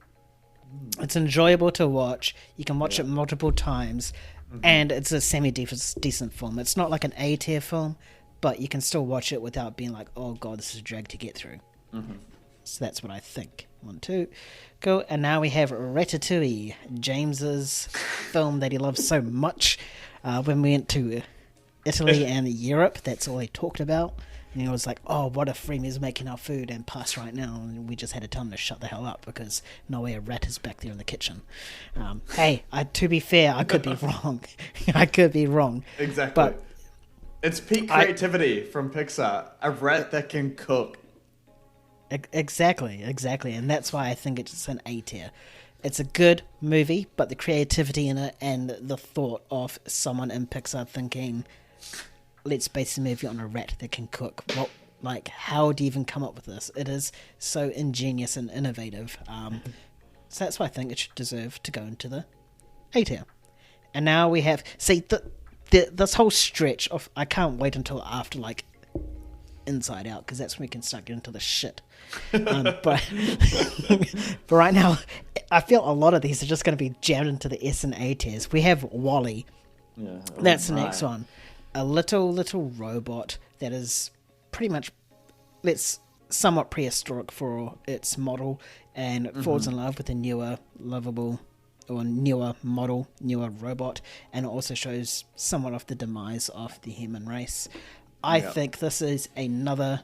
It's enjoyable to watch. You can watch it multiple times, and it's a semi-decent film. It's not like an A-tier film, but you can still watch it without being like, oh god, this is a drag to get through. So that's what I think. 1, 2, go. And now we have Ratatouille, James's film that he loves so much. When we went to Italy and Europe, that's all he talked about. And he was like, oh, what if Freemy's making our food and pass right now? And we just had to tell him to shut the hell up because no way a rat is back there in the kitchen. Hey, to be fair, I could be wrong. I could be wrong. Exactly. But it's peak creativity from Pixar. A rat that can cook. Exactly. And that's why I think it's an A tier. It's a good movie, but the creativity in it and the thought of someone in Pixar thinking, let's base the movie on a rat that can cook. How do you even come up with this? It is so ingenious and innovative. So that's why I think it should deserve to go into the A tier. And now we have... See, this whole stretch of... I can't wait until after, Inside Out, because that's when we can start getting into the shit. But right now, I feel a lot of these are just going to be jammed into the S and A tiers. We have WALL-E. Yeah. That's the next one. A little robot that is pretty much, somewhat prehistoric for its model, and it falls in love with a newer robot, and it also shows somewhat of the demise of the human race. I think this is another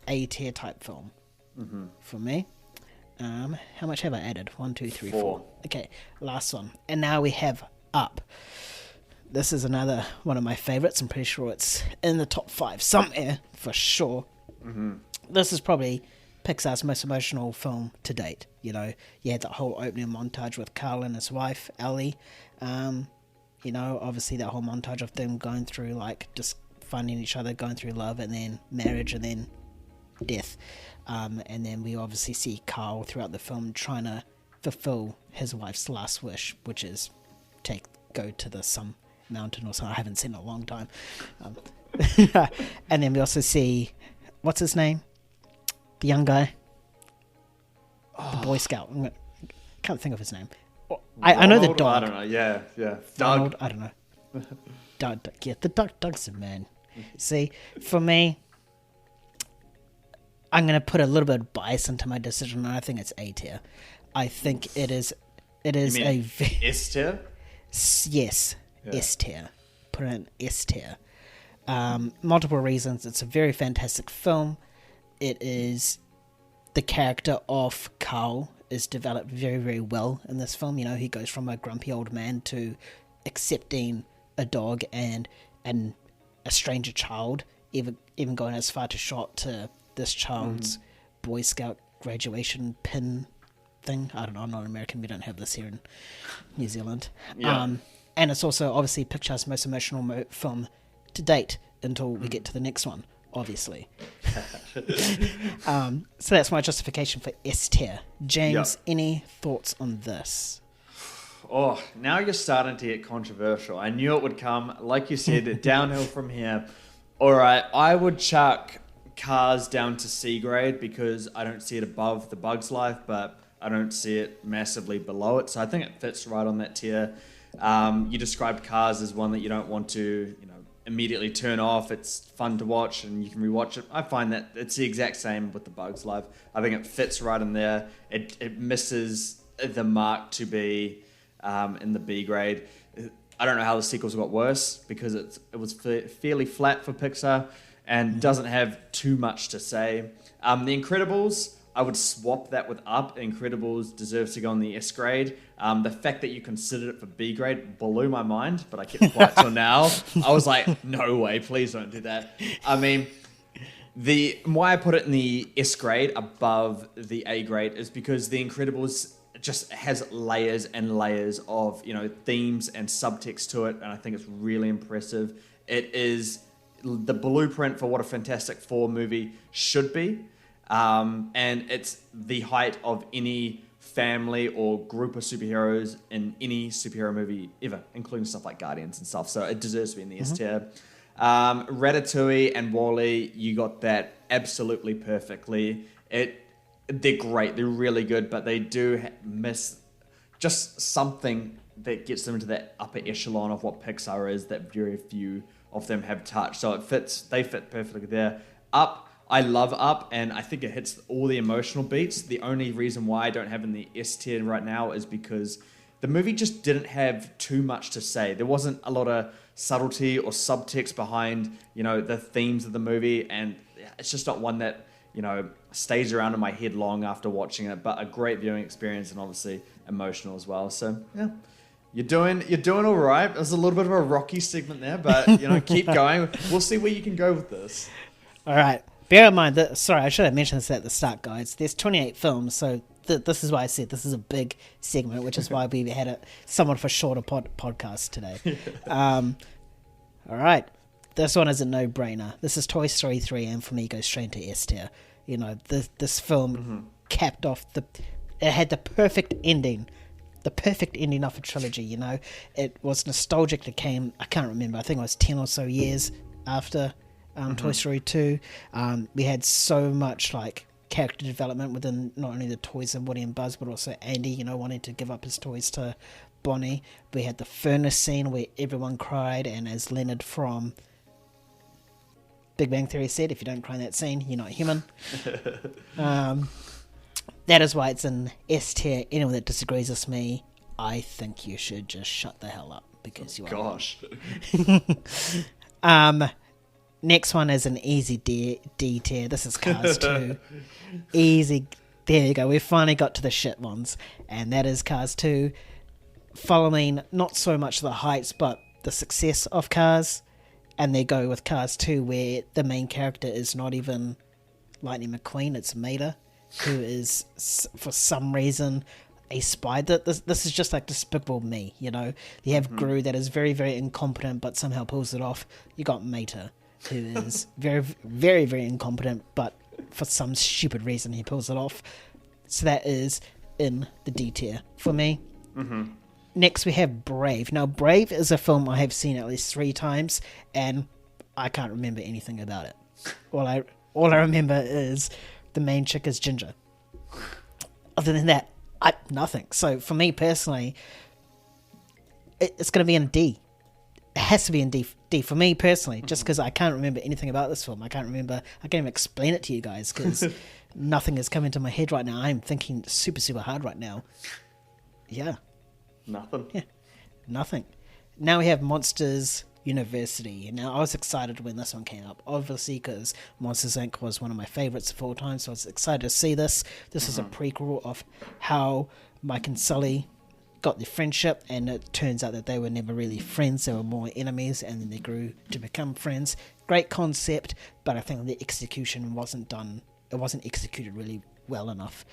A-tier type film for me. How much have I added? 1, 2, 3, 4. Okay, last one. And now we have Up. This is another one of my favorites. I'm pretty sure it's in the top 5 somewhere, for sure. This is probably Pixar's most emotional film to date. You know, you had that whole opening montage with Carl and his wife, Ellie. You know, obviously that whole montage of them going through, just finding each other, going through love, and then marriage, and then death. And then we obviously see Carl throughout the film trying to fulfill his wife's last wish, which is go to some mountain or something. I haven't seen it in a long time. And then we also see, what's his name? The young guy? The Boy Scout. I can't think of his name. I know the dog. I don't know. Yeah. Donald, I don't know. Doug. Yeah, Doug's the man. See, for me, I'm going to put a little bit of bias into my decision, and I think it's A tier. I think it is a... S tier? Yes, yeah. S tier. Put it in S tier. Multiple reasons. It's a very fantastic film. It is... The character of Carl is developed very, very well in this film. You know, he goes from a grumpy old man to accepting a dog and a stranger child, even going as far to shot to this child's Boy Scout graduation pin thing. I don't know, I'm not American, we don't have this here in New Zealand. Yeah. And it's also obviously Pixar's most emotional film to date until we get to the next one, obviously. So that's my justification for S tier. James, any thoughts on this? Oh, now you're starting to get controversial. I knew it would come. Like you said, downhill from here. All right, I would chuck Cars down to C grade because I don't see it above The Bug's Life, but I don't see it massively below it. So I think it fits right on that tier. You described Cars as one that you don't want to, immediately turn off. It's fun to watch and you can rewatch it. I find that it's the exact same with The Bug's Life. I think it fits right in there. It misses the mark to be in the B grade. I don't know how the sequels got worse because it was fairly flat for Pixar and doesn't have too much to say. The Incredibles, I would swap that with Up. Incredibles deserves to go on the S grade. The fact that you considered it for B grade blew my mind, but I kept quiet till now. I was like, no way, please don't do that. I mean, why I put it in the S grade above the A grade is because The Incredibles just has layers and layers of themes and subtext to it, and I think it's really impressive. It is the blueprint for what a Fantastic Four movie should be, and it's the height of any family or group of superheroes in any superhero movie ever, including stuff like Guardians and stuff. So it deserves to be in the S tier. Ratatouille and WALL-E, you got that absolutely perfectly. They're great, they're really good, but they do miss just something that gets them into that upper echelon of what Pixar is that very few of them have touched. So they fit perfectly there. Up, I love Up, and I think it hits all the emotional beats. The only reason why I don't have in the S tier right now is because the movie just didn't have too much to say. There wasn't a lot of subtlety or subtext behind, the themes of the movie, and it's just not one that stays around in my head long after watching it, but a great viewing experience and obviously emotional as well. So yeah, you're doing all right. There's a little bit of a rocky segment there, but keep going. We'll see where you can go with this. All right. Bear in mind that, sorry, I should have mentioned this at the start, guys. There's 28 films, so this is why I said this is a big segment, which is why we had somewhat of a shorter podcast today. All right. This one is a no-brainer. This is Toy Story 3, and for me, goes straight to S tier. This film capped off it had the perfect ending of a trilogy. It was nostalgic. It came, I can't remember, I think it was 10 or so years after Toy Story 2. We had so much character development within not only the toys of Woody and Buzz, but also Andy, wanting to give up his toys to Bonnie. We had the furnace scene where everyone cried, and as Leonard from Big Bang Theory said, if you don't cry in that scene, you're not human. That is why it's in S tier. Anyone that disagrees with me, I think you should just shut the hell up, because you are. Gosh. Next one is an easy D tier. This is Cars 2. Easy. There you go. We finally got to the shit ones, and that is Cars 2. Following not so much the heights, but the success of Cars. And they go with Cars 2, where the main character is not even Lightning McQueen, it's Mater, who is, for some reason, a spy. This is just like Despicable Me, You have Gru that is very, very incompetent, but somehow pulls it off. You got Mater, who is very, very, very incompetent, but for some stupid reason he pulls it off. So that is in the D tier for me. Next, we have Brave. Now, Brave is a film I have seen at least 3 times, and I can't remember anything about it. All I remember is the main chick is Ginger. Other than that, nothing. So, for me personally, it's going to be in D. It has to be in D for me personally, just because I can't remember anything about this film. I can't even explain it to you guys, because nothing is coming to my head right now. I'm thinking super, super hard right now. Yeah. Nothing. Yeah, nothing. Now we have Monsters University. Now, I was excited when this one came up, obviously, because Monsters Inc. was one of my favorites of all time, so I was excited to see this. This is a prequel of how Mike and Sully got their friendship, and it turns out that they were never really friends, they were more enemies, and then they grew to become friends. Great concept, but I think the execution wasn't executed really well enough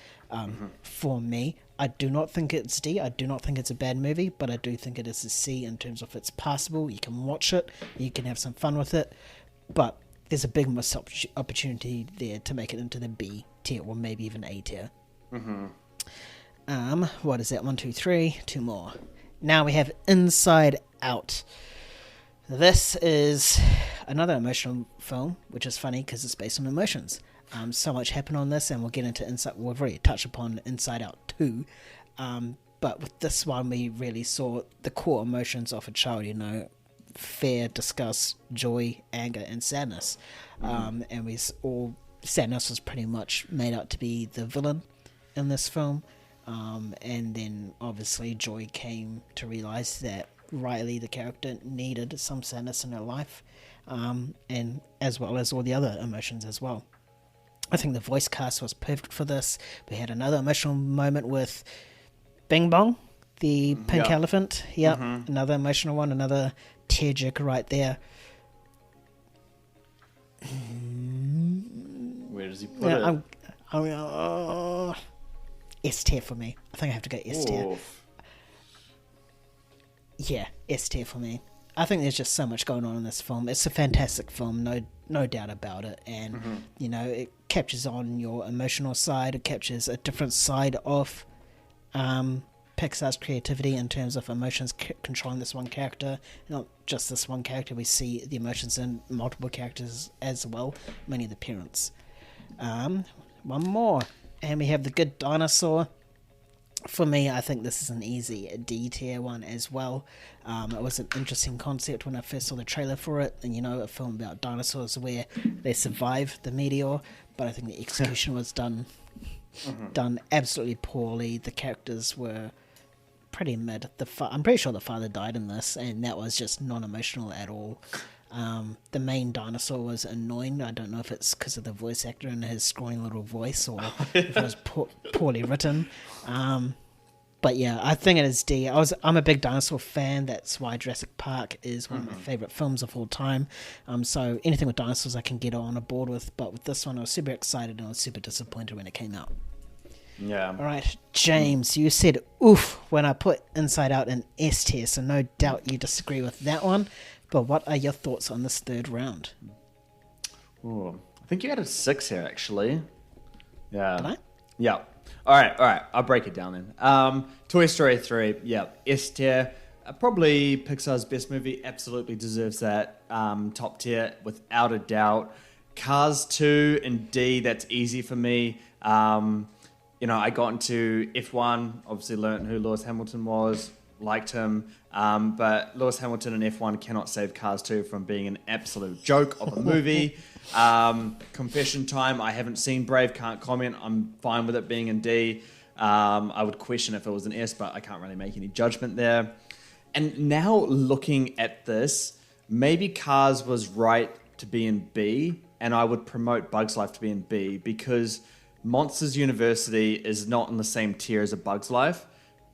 for me. I do not think it's D. I do not think it's a bad movie, but I do think it is a C in terms of it's passable. You can watch it, you can have some fun with it, but there's a big missed opportunity there to make it into the B tier or maybe even A tier. What is that? 1, 2, 3. 2 more. Now we have Inside Out. This is another emotional film, which is funny because it's based on emotions. So much happened on this, and we'll get into Inside. We've already touched upon Inside Out 2, but with this one, we really saw the core emotions of a child. You know, fear, disgust, joy, anger, and sadness. And sadness was pretty much made out to be the villain in this film. And then obviously Joy came to realize that Riley, the character, needed some sadness in her life, and as well as all the other emotions as well. I think the voice cast was perfect for this. We had another emotional moment with Bing Bong, the pink elephant. Yep, another emotional one, another tearjerker right there. Where does he put it? S tier for me. I think I have to go S tier. Yeah, S tier for me. I think there's just so much going on in this film. It's a fantastic film, no doubt about it. And, you know, it captures on your emotional side. It captures a different side of Pixar's creativity in terms of emotions controlling this one character. Not just this one character. We see the emotions in multiple characters as well. Many of the parents. One more. And we have The Good Dinosaur. For me, I think this is an easy D tier one as well. It was an interesting concept when I first saw the trailer for it. And, you know, a film about dinosaurs where they survive the meteor. But I think the execution was done absolutely poorly. The characters were pretty mid. I'm pretty sure the father died in this, and that was just non-emotional at all. The main dinosaur was annoying. I don't know if it's because of the voice actor and his scrawny little voice, or if it was poorly written. But yeah, I think it is D. I'm a big dinosaur fan. That's why Jurassic Park is one of my favorite films of all time. So anything with dinosaurs I can get on board with. But with this one, I was super excited and I was super disappointed when it came out. Yeah. All right, James, you said oof when I put Inside Out in S tier, so no doubt you disagree with that one. But what are your thoughts on this third round? Ooh, I think you had a 6 here, actually. Yeah. Did I? Yeah. All right. I'll break it down then. Toy Story 3, yeah, S tier. Probably Pixar's best movie. Absolutely deserves that top tier, without a doubt. Cars 2 and D, that's easy for me. You know, I got into F1, obviously learned who Lewis Hamilton was, liked him, but Lewis Hamilton and F1 cannot save Cars 2 from being an absolute joke of a movie. Confession time, I haven't seen Brave, can't comment. I'm fine with it being in D. I would question if it was an S, but I can't really make any judgment there. And now looking at this, maybe Cars was right to be in B, and I would promote Bug's Life to be in B, because Monsters University is not in the same tier as A Bug's Life,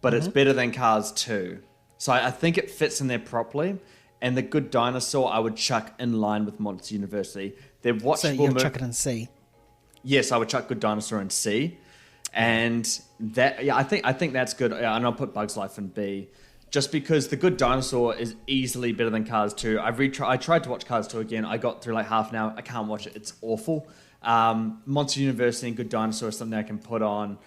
but it's better than Cars 2. So I think it fits in there properly. And The Good Dinosaur, I would chuck in line with Monsters University. They're watchable. So you'll chuck it in C? Yes, I would chuck Good Dinosaur in C. And that, yeah, I think that's good. And I'll put Bug's Life in B. Just because The Good Dinosaur is easily better than Cars 2. I tried to watch Cars 2 again. I got through like half an hour. I can't watch it. It's awful. Monsters University and Good Dinosaur is something I can put on.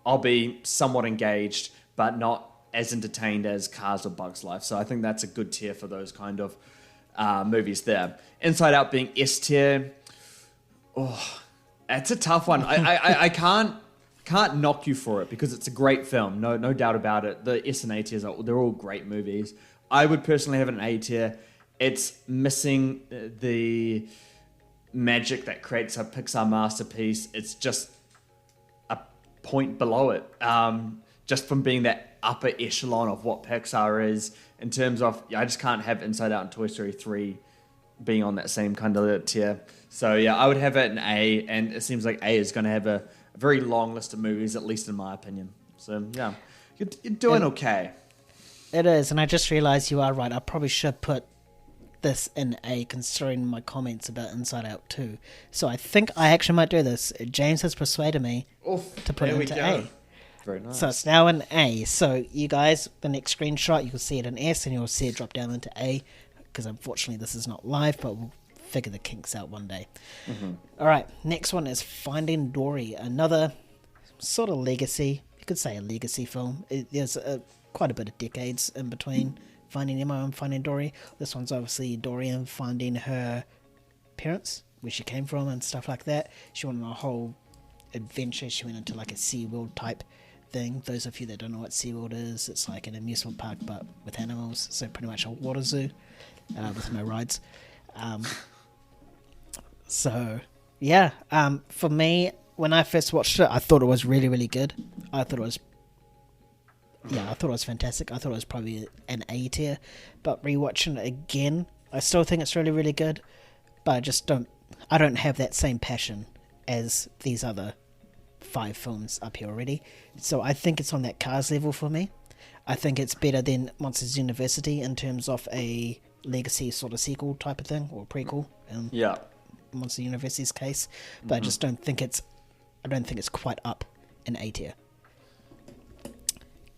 I'll be somewhat engaged, but not as entertained as Cars or Bug's Life. So I think that's a good tier for those kind of movies there. Inside Out being S tier. Oh, it's a tough one. I can't knock you for it because it's a great film. No doubt about it. The S and A tiers, they're all great movies. I would personally have it in A tier. It's missing the magic that creates a Pixar masterpiece. It's just a point below it. Just from being that upper echelon of what Pixar is in terms of, I just can't have Inside Out and Toy Story 3 being on that same kind of tier. So yeah, I would have it an A, and it seems like A is going to have a very long list of movies, at least in my opinion. So yeah, you're doing okay. It is, and I just realised you are right. I probably should put this in A, considering my comments about Inside Out 2. So I think I actually might do this. James has persuaded me to put it into A. Very nice. So it's now an A. So you guys, the next screenshot, you'll see it in S, and you'll see it drop down into A, because unfortunately this is not live, but we'll figure the kinks out one day. All right, next one is Finding Dory, another sort of legacy. You could say a legacy film. There's quite a bit of decades in between Finding Nemo and Finding Dory. This one's obviously Dory finding her parents, where she came from and stuff like that. She went on a whole adventure. She went into like a SeaWorld type thing. Those of you that don't know what SeaWorld is, it's like an amusement park but with animals, so pretty much a water zoo with no rides. So yeah, for me, when I first watched it, I thought it was really, really good. I thought it was fantastic. I thought it was probably an A tier, but rewatching it again, I still think it's really, really good, but I don't have that same passion as these other 5 films up here already. So I think it's on that Cars level for me. I think it's better than Monsters University in terms of a legacy sort of sequel type of thing, or prequel in Monsters University's case, but I just don't think it's quite up in A tier.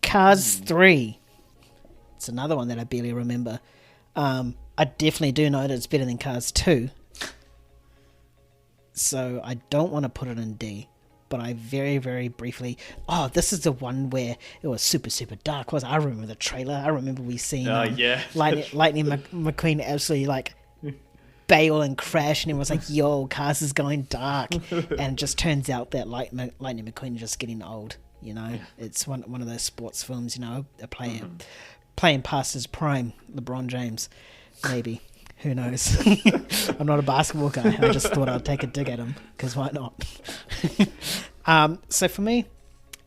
Cars 3. It's another one that I barely remember. I definitely do know that it's better than Cars 2. So I don't want to put it in D. But I very, very briefly... Oh, this is the one where it was super, super dark. I remember the trailer. I remember we seen Lightning McQueen absolutely like bail and crash, and it was like, yo, Cars is going dark. And it just turns out that Lightning McQueen is just getting old. You know, it's one of those sports films, you know, playing past his prime, LeBron James, maybe. Who knows? I'm not a basketball guy. I just thought I'd take a dig at him, because why not? So for me,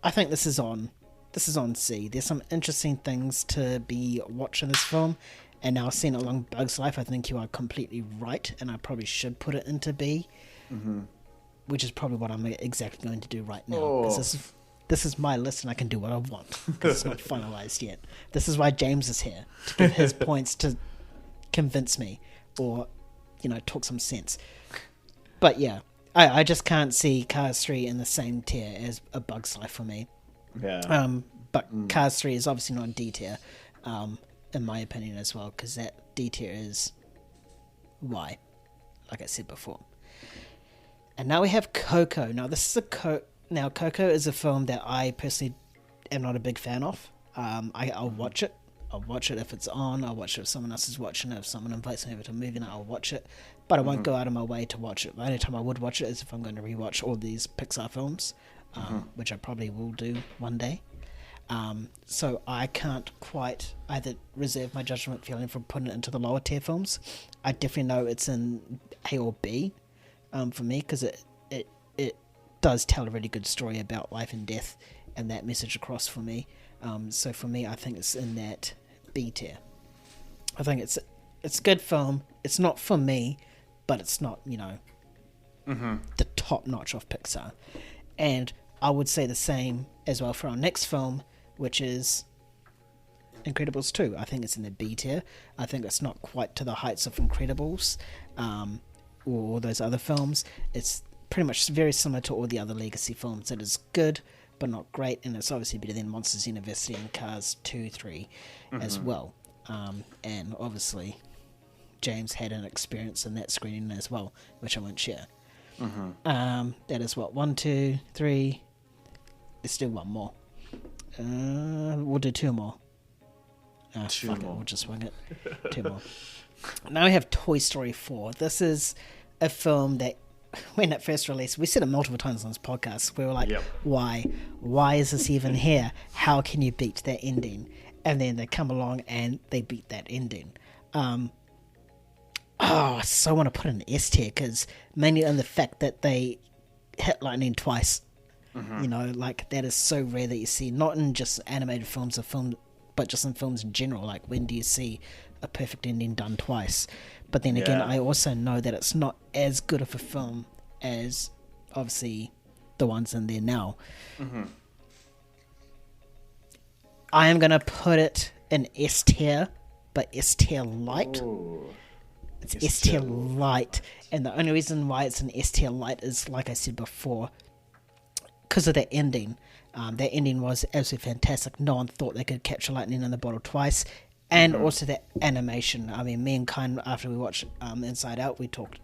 I think this is on C. There's some interesting things to be watching this film, and now seeing it along Bug's Life, I think you are completely right, and I probably should put it into B, which is probably what I'm exactly going to do right now, because this is my list, and I can do what I want, because it's not finalized yet. This is why James is here, to give his points to convince me, or, you know, talk some sense. But yeah, I just can't see Cars 3 in the same tier as A Bug's Life for me. Yeah. But Cars 3 is obviously not D tier, in my opinion as well, because that D tier is Y, like I said before. And now we have Coco. Now this is Coco is a film that I personally am not a big fan of. I'll watch it. I'll watch it if it's on. I'll watch it if someone else is watching it. If someone invites me over to a movie night, I'll watch it. But I won't go out of my way to watch it. The only time I would watch it is if I'm going to rewatch all these Pixar films, which I probably will do one day. So I can't quite either reserve my judgment feeling for putting it into the lower tier films. I definitely know it's in A or B for me, because it does tell a really good story about life and death and that message across for me. So for me, I think it's in that B tier. I think it's a good film. It's not for me, but it's not, you know, the top notch of Pixar. And I would say the same as well for our next film, which is Incredibles 2. I think it's in the B tier. I think it's not quite to the heights of Incredibles or those other films. It's pretty much very similar to all the other legacy films. It is good, but not great, and it's obviously better than Monsters University and Cars 2, 3 as well. And obviously, James had an experience in that screening as well, which I won't share. That is what, 1, 2, 3. Let's do one more. We'll do 2 more. Fuck it, we'll just wing it. 2 more. Now we have Toy Story 4. This is a film that, when it first released, we said it multiple times on this podcast. We were like, why? Why is this even here? How can you beat that ending? And then they come along and they beat that ending. I so want to put an S tier, because mainly on the fact that they hit lightning twice. You know, like that is so rare that you see, not in just animated films or film, but just in films in general. Like, when do you see a perfect ending done twice? But then again, I also know that it's not as good of a film as, obviously, the ones in there now. I am going to put it in S tier, but S tier light. Ooh. It's S tier light. And the only reason why it's an S tier light is, like I said before, because of that ending. That ending was absolutely fantastic. No one thought they could capture lightning in the bottle twice. And also that animation. I mean, me and Kind, after we watched Inside Out, we talked...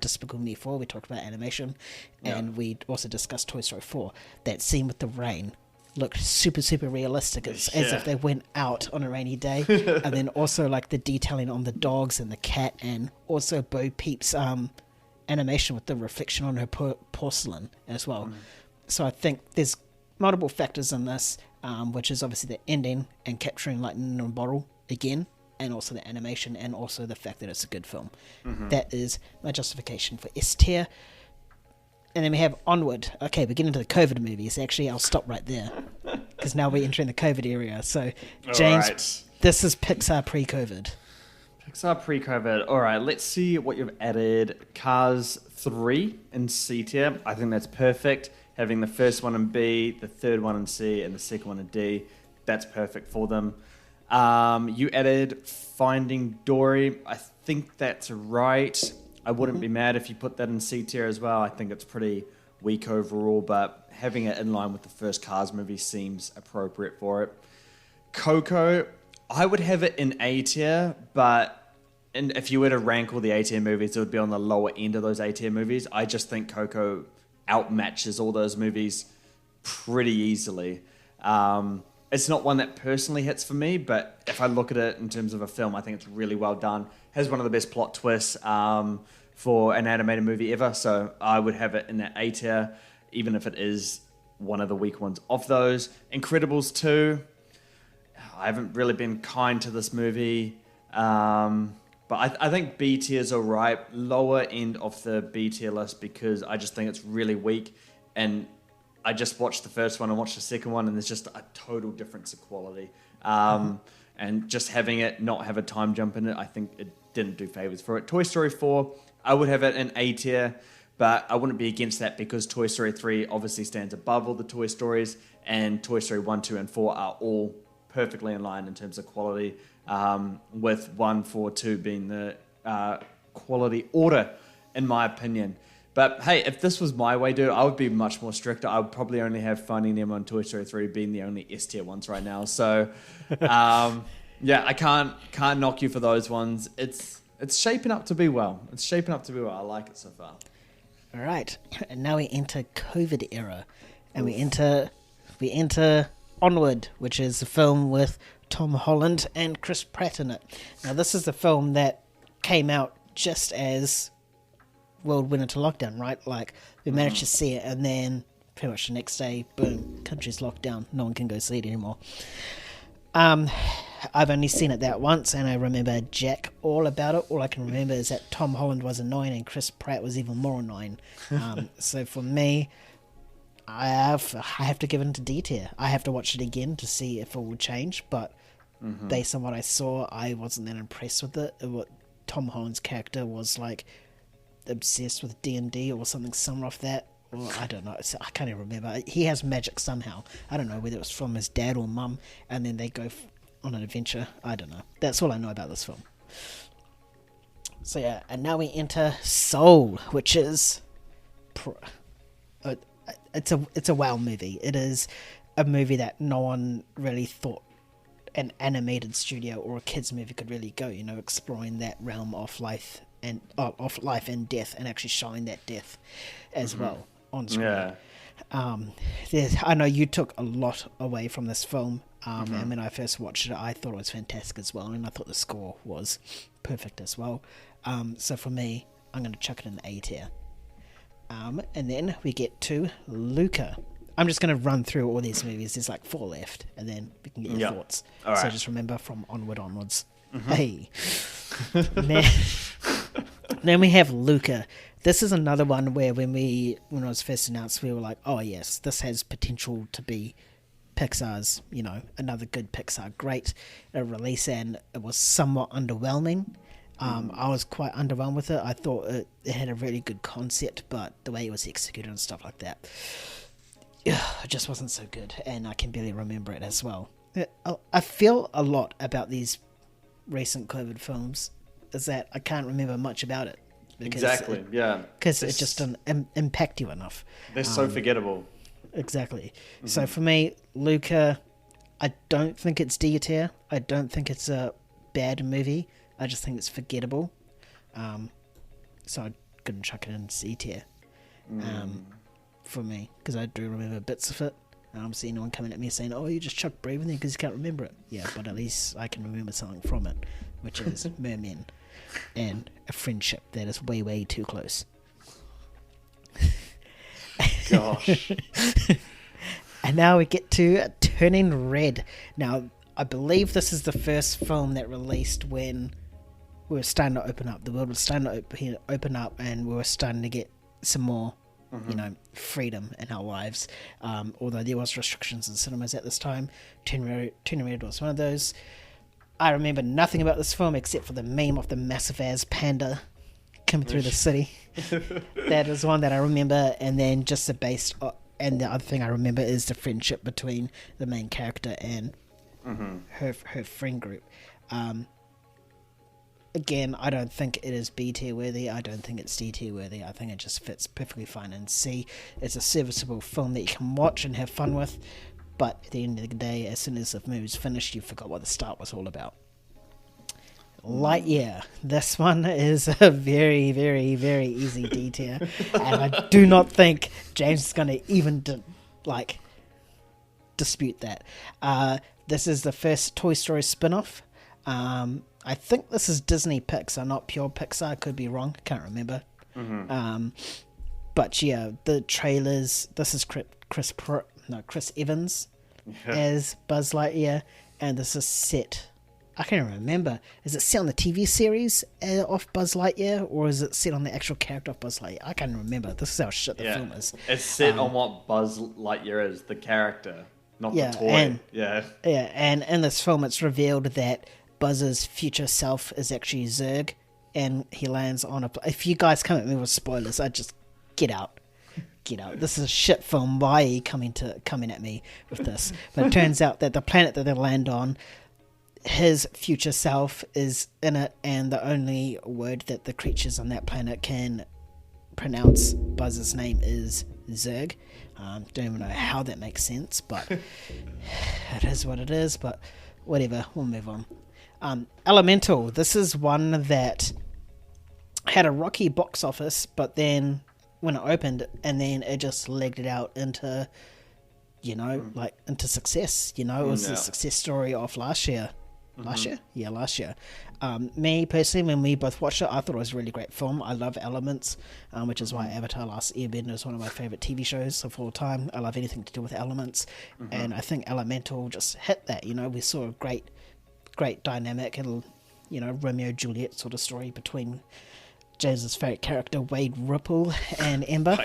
Despicable Me 4, we talked about animation, and we also discussed Toy Story 4. That scene with the rain looked super, super realistic. It's as if they went out on a rainy day. And then also, like, the detailing on the dogs and the cat, and also Bo Peep's animation with the reflection on her porcelain as well. So I think there's multiple factors in this, which is obviously the ending and capturing lightning in a bottle again, and also the animation, and also the fact that it's a good film. That is my justification for S tier. And then we have Onward. Okay, we're getting to the COVID movies. Actually, I'll stop right there, because now we're entering the COVID area. So, James, this is Pixar pre-COVID. Pixar pre-COVID. All right, let's see what you've added. Cars 3 in C tier. I think that's perfect. Having the first one in B, the third one in C, and the second one in D. That's perfect for them. You added Finding Dory. I think that's right. I wouldn't be mad if you put that in C tier as well. I think it's pretty weak overall, but having it in line with the first Cars movie seems appropriate for it. Coco, I would have it in A tier, but if you were to rank all the A tier movies, it would be on the lower end of those A tier movies. I just think Coco outmatches all those movies pretty easily. It's not one that personally hits for me, but if I look at it in terms of a film, I think it's really well done. Has one of the best plot twists for an animated movie ever, so I would have it in that A tier, even if it is one of the weak ones of those. Incredibles 2, I haven't really been kind to this movie, but I think B tier's all right. Lower end of the B tier list, because I just think it's really weak, and I just watched the first one and watched the second one, and there's just a total difference of quality. And just having it not have a time jump in it, I think it didn't do favors for it. Toy Story 4, I would have it in A tier, but I wouldn't be against that, because Toy Story 3 obviously stands above all the Toy Stories, and Toy Story 1, 2, and 4 are all perfectly in line in terms of quality, with 1, 4, 2 being the quality order, in my opinion. But hey, if this was my way, dude, I would be much more stricter. I would probably only have Finding Nemo and Toy Story 3 being the only S tier ones right now. So, yeah, I can't knock you for those ones. It's shaping up to be well. It's shaping up to be well. I like it so far. All right, and now we enter COVID era, and we enter Onward, which is a film with Tom Holland and Chris Pratt in it. Now, this is the film that came out just as world went into lockdown, right? Like, we managed to see it, and then pretty much the next day, boom, country's locked down. No one can go see it anymore. I've only seen it that once, and I remember jack all about it. All I can remember is that Tom Holland was annoying, and Chris Pratt was even more annoying. So for me, I have to give it into D tier. I have to watch it again to see if it will change, but based on what I saw, I wasn't that impressed with it. What Tom Holland's character was like, obsessed with D&D or something similar off that. Well, I don't know. I can't even remember. He has magic somehow. I don't know whether it was from his dad or mum, and then they go on an adventure. I don't know. That's all I know about this film. So yeah, and now we enter Soul, which is it's a wow movie. It is a movie that no one really thought an animated studio or a kids movie could really go. You know, exploring that realm of life and death, and actually showing that death as well on screen. Yeah. I know you took a lot away from this film, and when I first watched it, I thought it was fantastic as well, and I thought the score was perfect as well. So for me, I'm going to chuck it in A tier. And then we get to Luca. I'm just going to run through all these movies. There's like 4 left, and then we can get your thoughts. All right. So just remember, from onwards. Hey. Then we have Luca. This is another one where when it was first announced, we were like, oh yes, this has potential to be Pixar's, another good Pixar great release, and it was somewhat underwhelming. I was quite underwhelmed with it. I thought it had a really good concept, but the way it was executed and stuff like that, it just wasn't so good, and I can barely remember it as well. I feel a lot about these recent COVID films is that I can't remember much about it. Exactly, yeah. Because it just didn't impact you enough. They're so forgettable. Exactly. So for me, Luca, I don't think it's D tier. I don't think it's a bad movie. I just think it's forgettable. So I'm going to chuck it in C tier for me, because I do remember bits of it. I don't see anyone coming at me saying, oh, you just chucked Brave in there because you can't remember it. Yeah, but at least I can remember something from it, which is mermen and a friendship that is way, way too close. Gosh. And now we get to Turning Red. Now, I believe this is the first film that released when we were starting to open up. The world was starting to open up, and we were starting to get some more, freedom in our lives. Although there was restrictions in cinemas at this time, Turning Red was one of those. I remember nothing about this film except for the meme of the massive ass panda coming through the city. That is one that I remember, and then just and the other thing I remember is the friendship between the main character and her friend group. Again, I don't think it is B tier worthy. I don't think it's D tier worthy. I think it just fits perfectly fine in C. It's a serviceable film that you can watch and have fun with, but at the end of the day, as soon as the movie's finished, you forgot what the start was all about. Lightyear. This one is a very, very, very easy D tier, and I do not think James is going to even dispute that. This is the first Toy Story spin-off. I think this is Disney Pixar, not pure Pixar. I could be wrong. Can't remember. But yeah, the trailers. This is Chris Evans as Buzz Lightyear, and this is set. I can't remember. Is it set on the TV series of Buzz Lightyear, or is it set on the actual character of Buzz Lightyear? I can't remember. This is how shit the film is. It's set on what Buzz Lightyear is, the character, not the toy. And in this film, it's revealed that Buzz's future self is actually Zurg, and he lands on a... If you guys come at me with spoilers, I just get out. Get out. This is a shit film. Why are you coming at me with this? But it turns out that the planet that they land on, his future self is in it, and the only word that the creatures on that planet can pronounce Buzz's name is Zurg. Don't even know how that makes sense, but it is what it is. But whatever, we'll move on. Elemental. This is one that had a rocky box office, but then when it opened, and then it just legged it out into, into success. It was the success story of last year. Last year? Yeah, last year. Me, personally, when we both watched it, I thought it was a really great film. I love elements, which is why Avatar Last Airbender is one of my favourite TV shows of all time. I love anything to do with elements, and I think Elemental just hit that. We saw a great dynamic and, Romeo Juliet sort of story between James's favourite character, Wade Ripple, and Ember.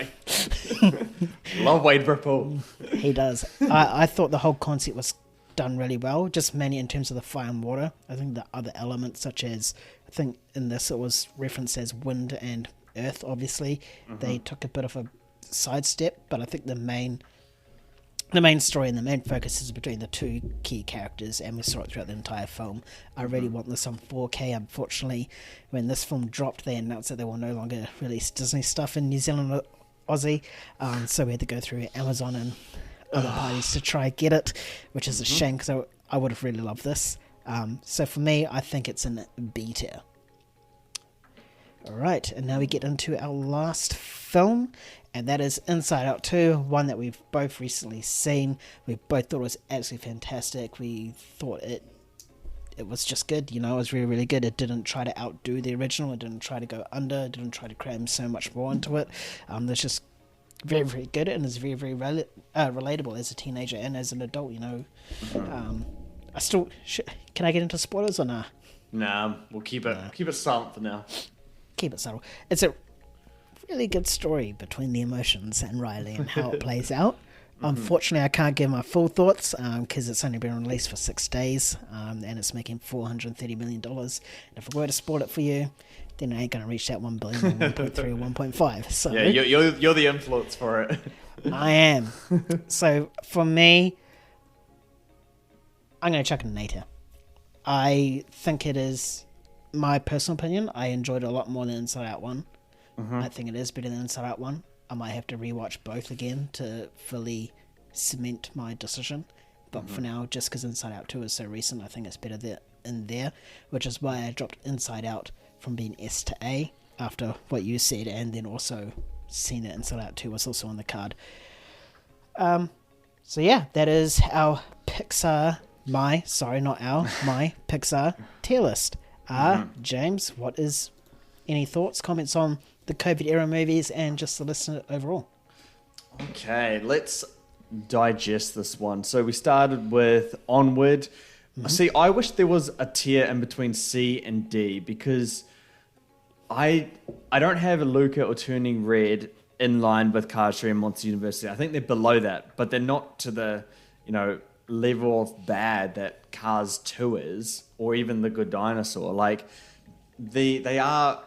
Love Wade Ripple. He does. I thought the whole concept was done really well, just mainly in terms of the fire and water. I think the other elements, such as, I think in this it was referenced as wind and earth, obviously, they took a bit of a sidestep, but I think the main story and the main focus is between the two key characters, and we saw it throughout the entire film. I really want this on 4K. Unfortunately, when this film dropped, they announced that they will no longer release Disney stuff in New Zealand or Aussie, so we had to go through Amazon and other parties to try and get it, which is a shame, because I would have really loved this. So for me, I think it's in B tier. Alright, and now we get into our last film, and that is Inside Out 2, one that we've both recently seen. We both thought it was absolutely fantastic. We thought it was just good, it was really, really good. It didn't try to outdo the original, it didn't try to go under, it didn't try to cram so much more into it. It's just very, very good, and it's very, very relatable as a teenager and as an adult, I still... Can I get into spoilers or nah? Nah, we'll keep it silent for now. keep it subtle. It's a really good story between the emotions and Riley and how it plays out. Unfortunately, I can't give my full thoughts because it's only been released for 6 days and it's making $430 million. And if I were to spoil it for you, then it ain't going to reach that 1 billion, 1.3 or 1.5. So yeah, you're the influence for it. I am. So for me, I'm going to chuck it an 8 here. I think it is, my personal opinion, I enjoyed it a lot more than Inside Out 1. I think it is better than Inside Out 1. I might have to rewatch both again to fully cement my decision. But for now, just because Inside Out 2 is so recent, I think it's better in there, which is why I dropped Inside Out from being S to A after what you said, and then also seeing that Inside Out 2 was also on the card. So yeah, that is our Pixar, my Pixar tier list. James, what is any thoughts, comments on the COVID era movies and just the list overall? Okay, let's digest this one. So we started with Onward. See, I wish there was a tier in between C and D because I don't have Luca or Turning Red in line with Cars 3 and Monsters University. I think they're below that, but they're not to the, level of bad that Cars 2 is, or even The Good Dinosaur. Like, they are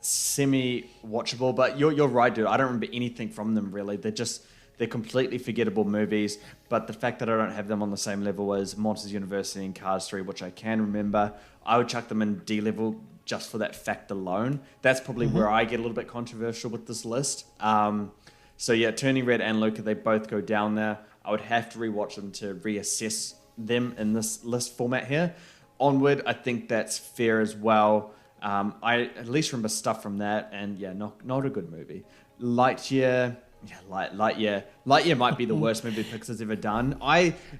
semi-watchable, but you're right, dude. I don't remember anything from them, really. They're completely forgettable movies, but the fact that I don't have them on the same level as Monsters University and Cars 3, which I can remember, I would chuck them in D level just for that fact alone. That's probably where I get a little bit controversial with this list. So yeah, Turning Red and Luca, they both go down there. I would have to rewatch them to reassess them in this list format here. Onward, I think that's fair as well. I at least remember stuff from that, and yeah, not a good movie. Lightyear, Lightyear might be the worst movie Pixar's ever done.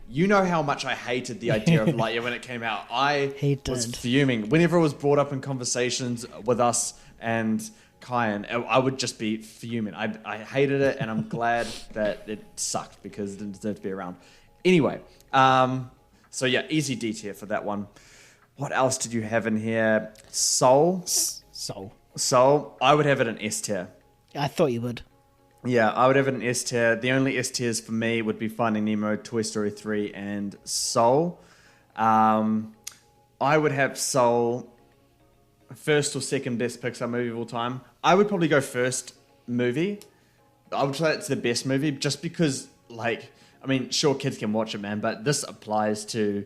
You know how much I hated the idea of Lightyear when it came out. I was fuming whenever it was brought up in conversations with us and Kyan. I would just be fuming. I hated it, and I'm glad that it sucked because it didn't deserve to be around. Anyway, so yeah, easy D tier for that one. What else did you have in here? Soul. I would have it an S tier. I thought you would. Yeah, I would have it an S tier. The only S tiers for me would be Finding Nemo, Toy Story 3, and Soul. I would have Soul first or second best Pixar movie of all time. I would probably go first movie. I would say it's the best movie just because, sure, kids can watch it, man, but this applies to,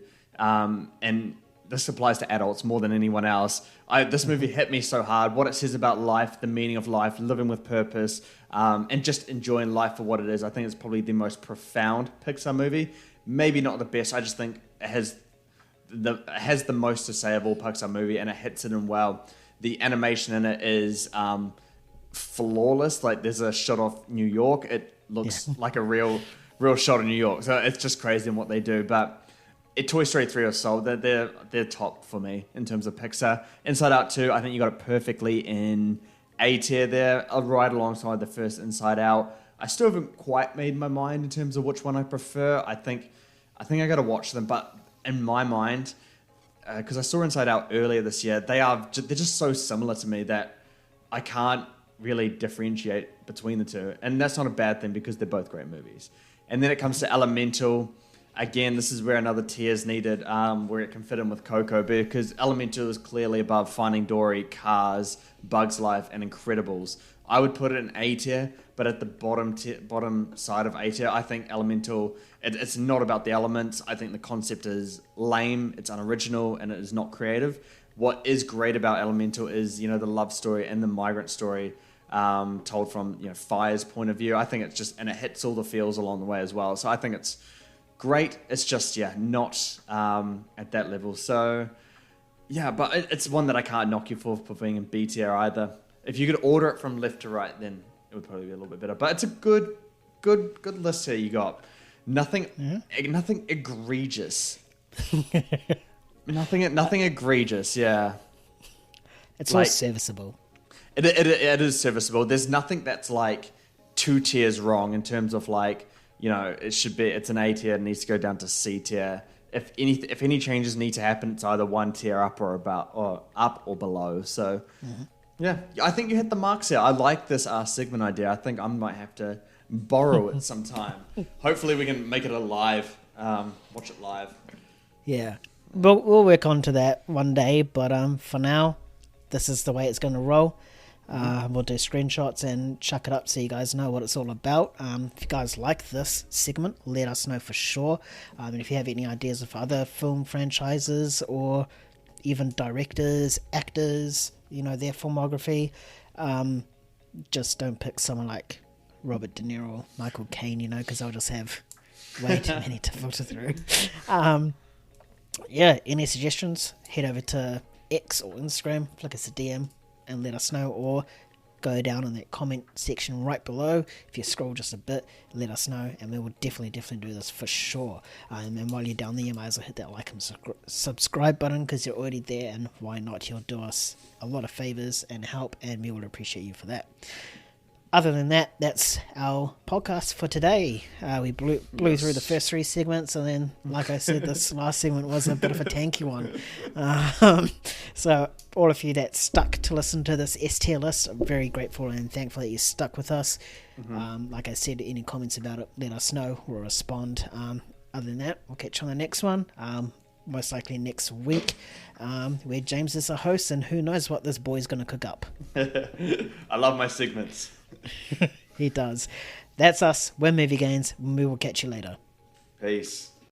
this applies to adults more than anyone else. This movie hit me so hard. What it says about life, the meaning of life, living with purpose, and just enjoying life for what it is. I think it's probably the most profound Pixar movie. Maybe not the best. I just think it has the most to say of all Pixar movie, and it hits it in well. The animation in it is flawless. Like, there's a shot of New York. It looks like a real shot of New York. So it's just crazy in what they do. But Toy Story 3 or Soul, they're top for me in terms of Pixar. Inside Out 2, I think you got it perfectly in A tier there, right alongside the first Inside Out. I still haven't quite made my mind in terms of which one I prefer. I think I got to watch them, but in my mind, because I saw Inside Out earlier this year, they're just so similar to me that I can't really differentiate between the two. And that's not a bad thing because they're both great movies. And then it comes to Elemental. Again, this is where another tier is needed, where it can fit in with Coco, because Elemental is clearly above Finding Dory, Cars, Bug's Life, and Incredibles. I would put it in A tier, but at the bottom side of A tier, I think Elemental, it's not about the elements. I think the concept is lame, it's unoriginal, and it is not creative. What is great about Elemental is, the love story and the migrant story told from, Fire's point of view. I think it's just, and it hits all the feels along the way as well. So I think it's great. It's just, not at that level. So, yeah, but it's one that I can't knock you for being in B tier either. If you could order it from left to right, then it would probably be a little bit better. But it's a good list here you got. Nothing egregious. nothing egregious, yeah. It's all serviceable. It is serviceable. There's nothing that's like 2 tiers wrong in terms of it's an A tier, it needs to go down to C tier. If any changes need to happen, it's either 1 tier up or up or below. So Yeah, I think you hit the marks here. I like this segment idea. I think I might have to borrow it sometime. Hopefully we can make it a live, watch it live. Yeah. But we'll work on to that one day, but for now, this is the way it's going to roll. We'll do screenshots and chuck it up so you guys know what it's all about. If you guys like this segment, let us know for sure. And if you have any ideas of other film franchises or even directors, actors, their filmography, just don't pick someone like Robert De Niro or Michael Caine, because I'll just have way too many to filter through. Any suggestions, head over to X or Instagram, flick us a DM and let us know, or go down in that comment section right below. If you scroll just a bit, let us know, and we will definitely do this for sure. And while you're down there, you might as well hit that like and subscribe button, because you're already there, and why not? You'll do us a lot of favors and help, and we will appreciate you for that. Other than that, that's our podcast for today. We blew through the first 3 segments, and then, like I said, this last segment was a bit of a tanky one. So all of you that stuck to listen to this S-tier list, I'm very grateful and thankful that you stuck with us. Like I said, any comments about it, let us know. We'll respond. Other than that, we'll catch you on the next one. Most likely next week, where James is the host, and who knows what this boy's going to cook up. I love my segments. He does. That's us. We're Movie Gains. We will catch you later. Peace.